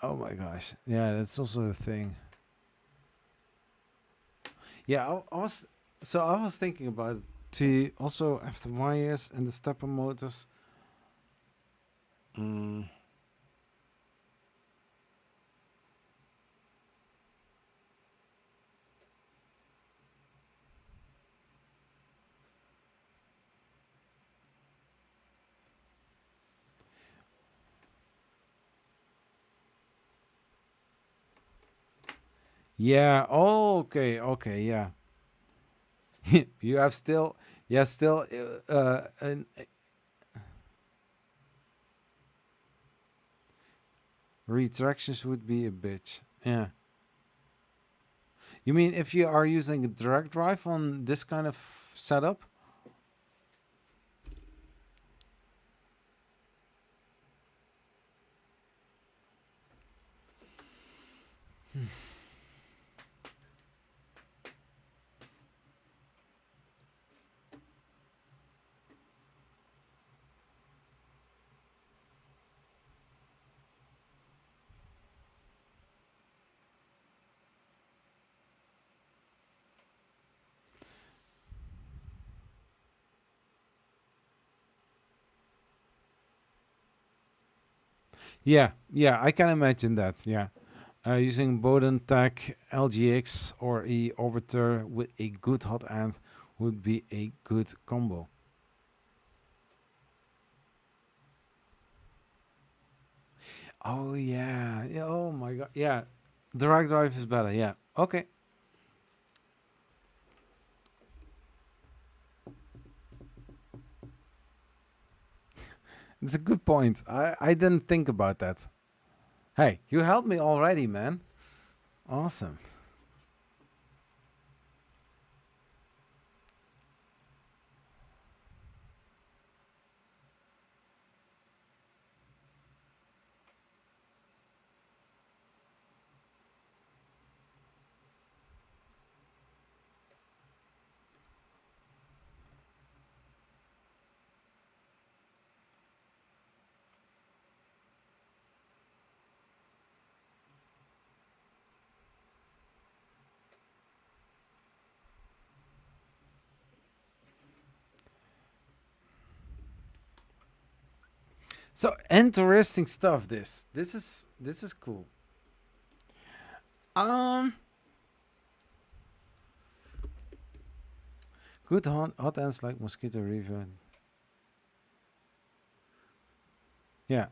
Oh my gosh, yeah, that's also a thing. Yeah, I was thinking about it, to also have the wires and the stepper motors. Mm. Yeah. Oh, okay. Okay. Yeah. You have still. Yeah. Still. Retractions would be a bitch. Yeah. You mean if you are using a direct drive on this kind of setup? Yeah. Yeah. I can imagine that. Yeah. Using Bowden Tech LGX or E orbiter with a good hot end would be a good combo. Oh yeah. Yeah. Oh my god. Yeah. Direct drive is better. Yeah. Okay. It's a good point. I didn't think about that. Hey, you helped me already, man. Awesome. So interesting stuff. This is cool. Um, good hot ends like mosquito review. Yeah.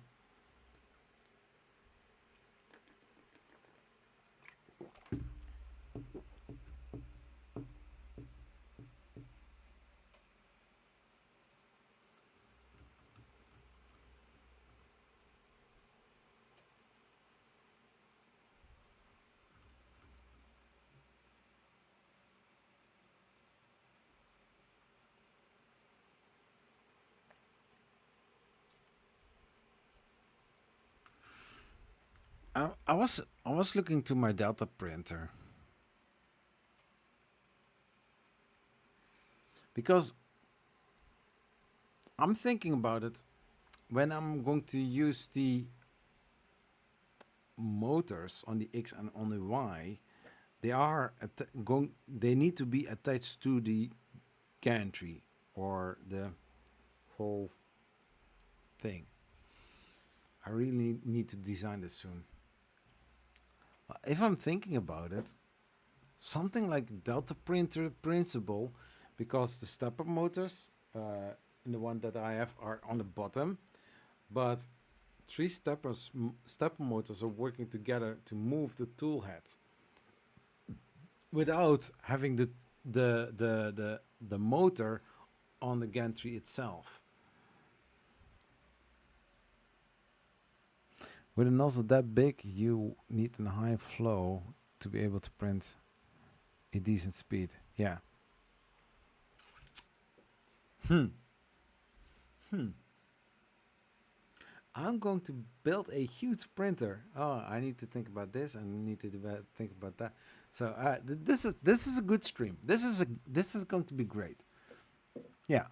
I was looking to my Delta printer because I'm thinking about it when I'm going to use the motors on the X and on the Y. They are going. They need to be attached to the gantry or the whole thing. I really need to design this soon. If I'm thinking about it, something like Delta printer principle, because the stepper motors in the one that I have are on the bottom, but three stepper motors are working together to move the tool head without having the motor on the gantry itself. With a nozzle that big, you need a high flow to be able to print a decent speed. Yeah. Hmm. Hmm. I'm going to build a huge printer. Oh, I need to think about this and I need to think about that. So this is a good stream. This is going to be great. Yeah.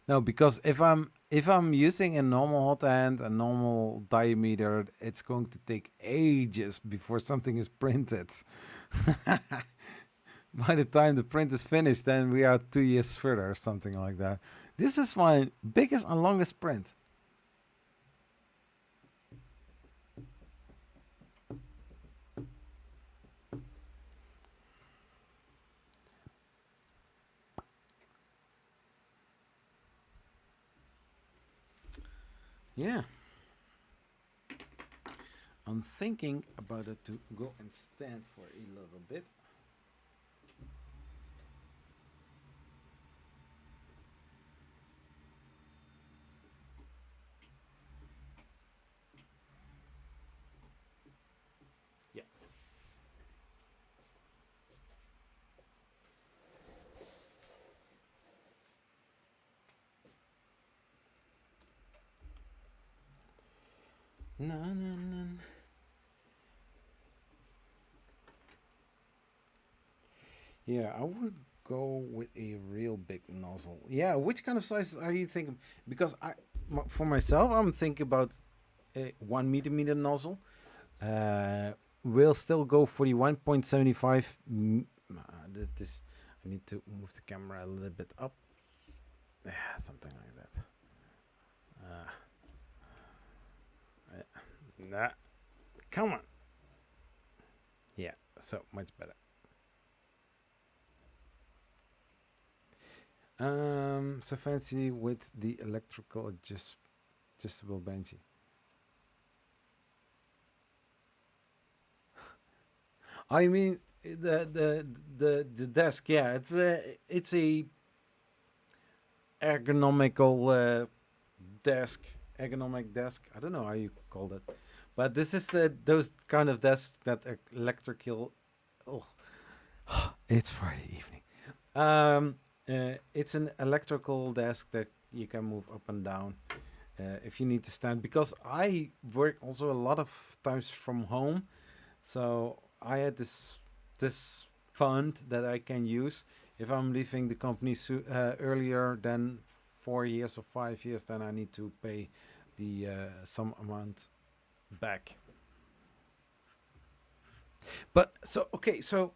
No, because if I'm using a normal hot end, a normal diameter, it's going to take ages before something is printed. By the time the print is finished, then we are 2 years further or something like that. This is my biggest and longest print. Yeah. I'm thinking about it to go and stand for a little bit. Yeah. No, no, no. Yeah, I would go with a real big nozzle. Yeah, which kind of size are you thinking? Because for myself, I'm thinking about a 1 millimeter nozzle. Uh, we'll still go for the 1.75. This I need to move the camera a little bit up. Yeah, something like that. Nah, come on. Yeah, so much better. So fancy with the electrical adjustable benchy. I mean the desk. Yeah, it's a ergonomical desk, ergonomic desk. I don't know how you call that, but this is those kind of desks that are electrical. Oh, it's Friday evening. It's an electrical desk that you can move up and down if you need to stand. Because I work also a lot of times from home, so I had this fund that I can use if I'm leaving the company earlier than 4 years or 5 years. Then I need to pay the some amount back. But so okay, so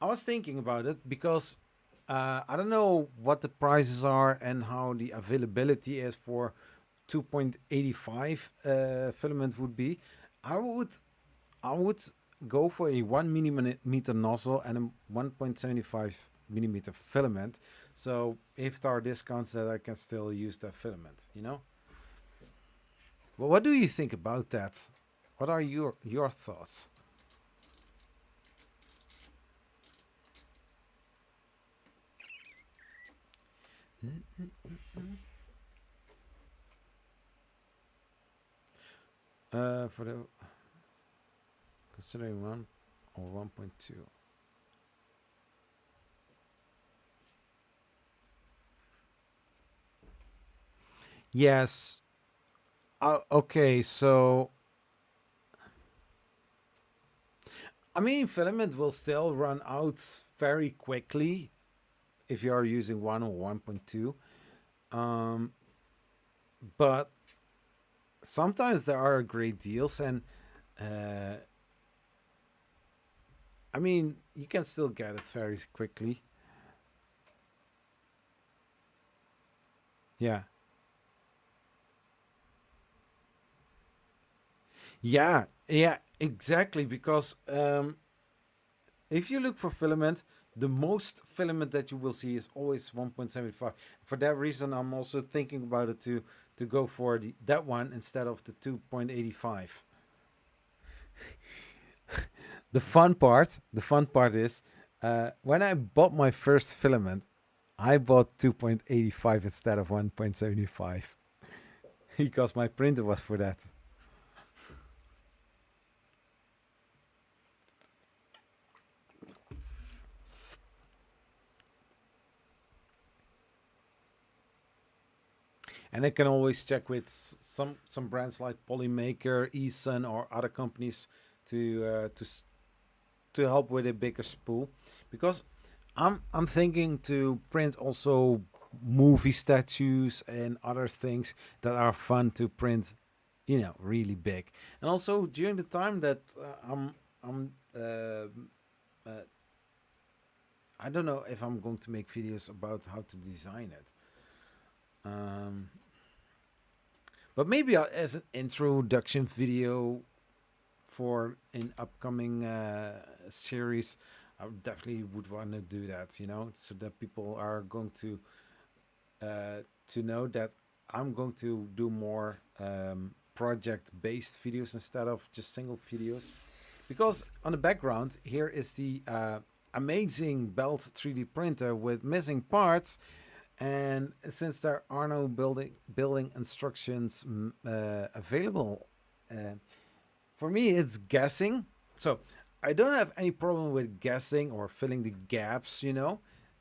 I was thinking about it because I don't know what the prices are and how the availability is for 2.85 filament would be. I would I would go for a 1 millimeter nozzle and a 1.75 millimeter filament. So if there are discounts, that I can still use that filament. Well, what do you think about that? What are your thoughts? For the considering 1 or 1.2. Yes. Okay, so I mean, filament will still run out very quickly if you are using 1 or 1.2. Um, but sometimes there are great deals, and uh, I mean, you can still get it very quickly. Yeah. Yeah, yeah, exactly. Because if you look for filament, the most filament that you will see is always 1.75. For that reason, I'm also thinking about it to go for that one instead of the 2.85. The fun part is when I bought my first filament, I bought 2.85 instead of 1.75 because my printer was for that. And I can always check with some brands like Polymaker, Eason, or other companies to to help with a bigger spool, because I'm thinking to print also movie statues and other things that are fun to print, really big. And also during the time that I'm I don't know if I'm going to make videos about how to design it. Um, but maybe as an introduction video for an upcoming series, I definitely would want to do that, so that people are going to know that I'm going to do more project-based videos instead of just single videos. Because on the background here is the amazing Belt 3D printer with missing parts, and since there are no building instructions available, uh, for me it's guessing. So I don't have any problem with guessing or filling the gaps,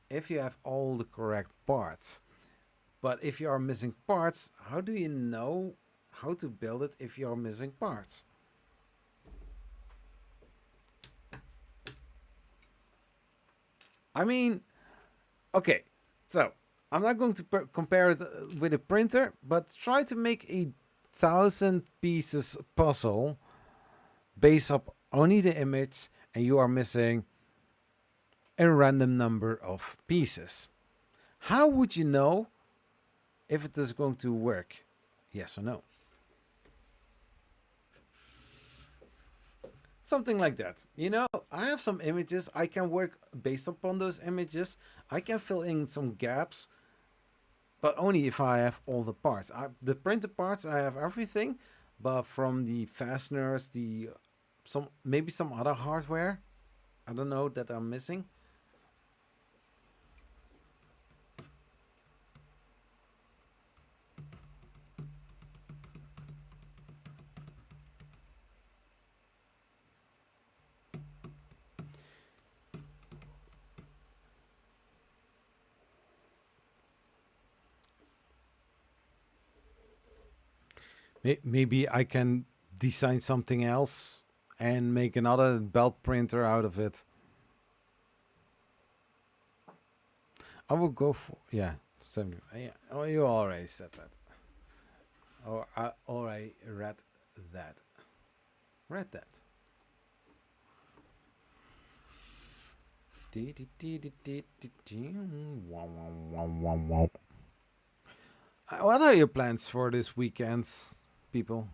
if you have all the correct parts. But if you are missing parts, how do you know how to build it if you are missing parts? I mean, okay, so I'm not going to compare it with a printer, but try to make a 1,000 pieces puzzle based up only the image, and you are missing a random number of pieces. How would you know if it is going to work? Yes or no? Something like that. I have some images. I can work based upon those images. I can fill in some gaps. but only if I have all the parts. The printed parts, I have everything, but from the fasteners, the maybe some other hardware, I don't know, that I'm missing. Maybe I can design something else and make another belt printer out of it. I will go for, yeah, 70. Yeah. Oh, you already said that. Oh, I already read that. Read that. What are your plans for this weekend, people?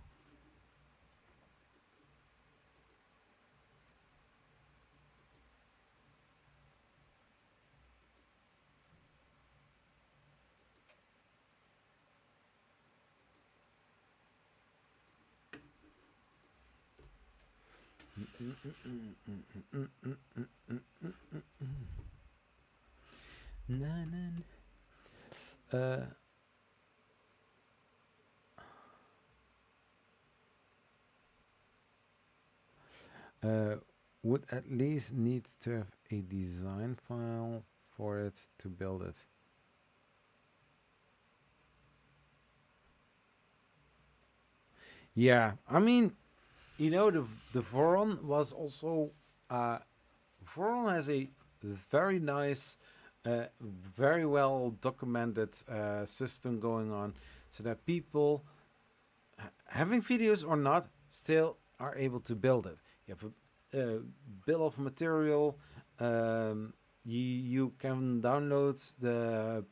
Uh, uh, would at least need to have a design file for it to build it. Yeah, I mean, you know, the Voron was also uh, Voron has a very nice, very well documented system going on, so that people having videos or not still are able to build it. You have a bill of material. You can download the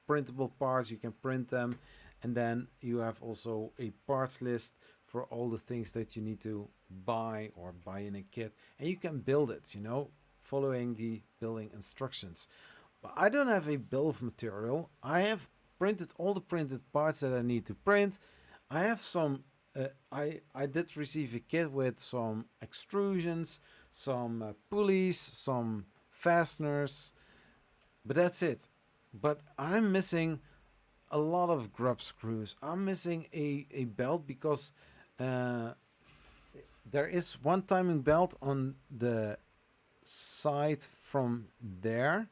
printable parts. You can print them, and then you have also a parts list for all the things that you need to buy or buy in a kit, and you can build it. You know, following the building instructions. But I don't have a bill of material. I have printed all the printed parts that I need to print. I have some. I did receive a kit with some extrusions, some pulleys, some fasteners, but that's it. But I'm missing a lot of grub screws. I'm missing a belt because uh, there is one timing belt on the side from there,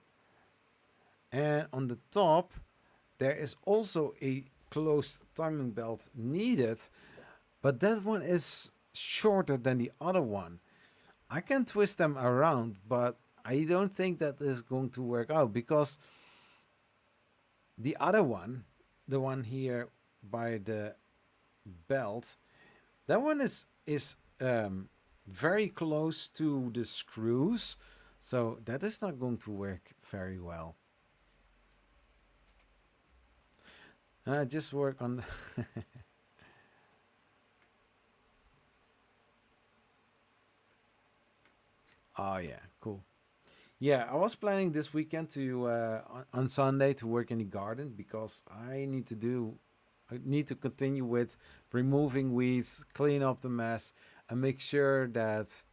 and on the top there is also a closed timing belt needed, but that one is shorter than the other one. I can twist them around, but I don't think that is going to work out because the other one, the one here by the belt, that one is very close to the screws, so that is not going to work very well. Just work on. Oh yeah, cool. Yeah, I was planning this weekend to on Sunday to work in the garden because I need to continue with removing weeds, clean up the mess, and make sure that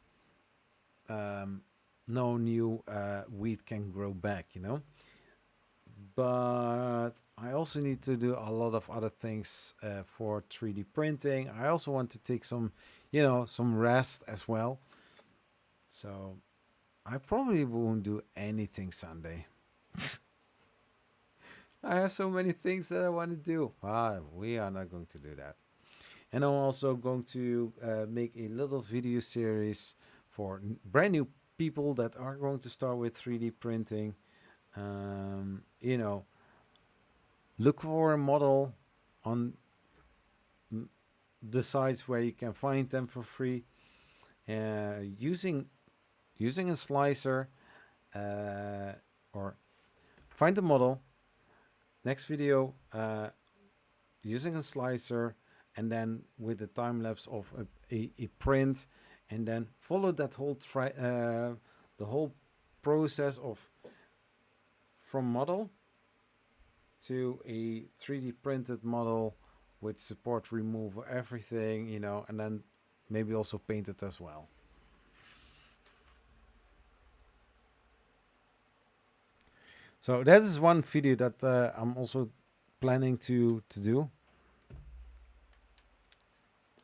um, no new weed can grow back. You know, but I also need to do a lot of other things for 3D printing. I also want to take some, some rest as well. So I probably won't do anything Sunday. I have so many things that I want to do. Ah, we are not going to do that. And I'm also going to make a little video series for brand new people that are going to start with 3D printing. Um, you know, look for a model on the sites where you can find them for free. Using a slicer or find a model. Next video, using a slicer, and then with the time lapse of a print, and then follow that the whole process of from model to a 3D printed model with support remove everything, you know, and then maybe also paint it as well. So that is one video that I'm also planning to do,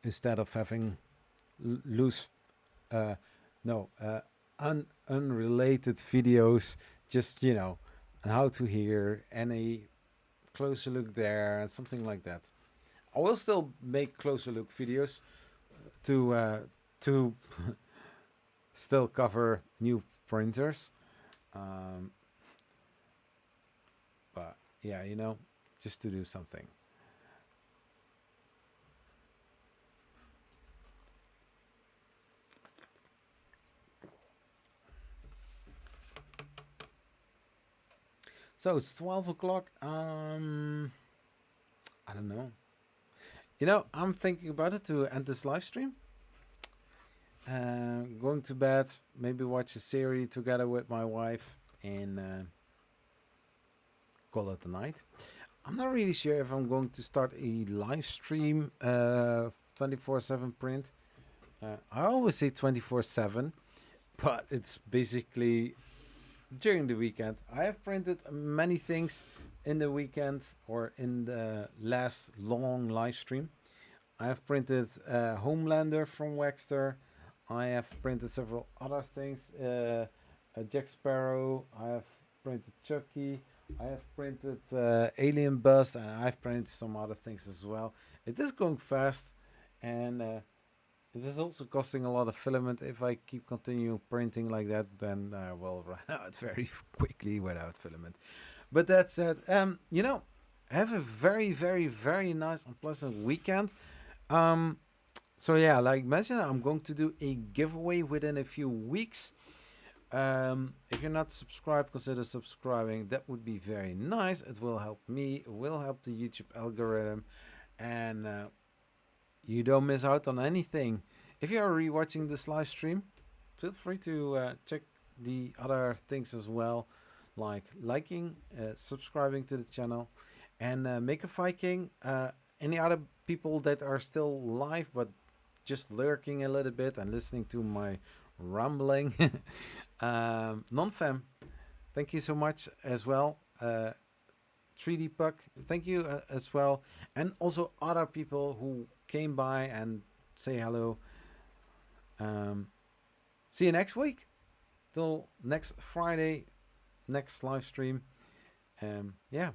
instead of having loose, no, unrelated videos, just, you know, on how to hear, and a closer look there, and something like that. I will still make closer look videos to still cover new printers, but yeah, you know, just to do something. So it's 12 o'clock. I don't know. You know, I'm thinking about it to end this live stream. Going to bed, maybe watch a series together with my wife, and call it a night. I'm not really sure if I'm going to start a live stream 24/7 print. I always say 24/7, but it's basically during the weekend. I have printed many things in the weekend or in the last long live stream. I have printed Homelander from Waxter. I have printed several other things. Jack Sparrow. I have printed Chucky. I have printed Alien Bust, and I've printed some other things as well. It is going fast, and it is also costing a lot of filament. If I keep continuing printing like that, then I will run out very quickly without filament. But that said, you know, have a very, very, very nice and pleasant weekend. So yeah, like mentioned, I'm going to do a giveaway within a few weeks. If you're not subscribed, consider subscribing. That would be very nice. It will help me, it will help the YouTube algorithm, and you don't miss out on anything. If you are rewatching this live stream, feel free to check the other things as well, like liking, subscribing to the channel, and make a Viking. Any other people that are still live but just lurking a little bit and listening to my rambling, non-fam, thank you so much as well. 3D Puck, thank you as well, and also other people who came by and say hello. See you next week, till next Friday, next live stream. Yeah.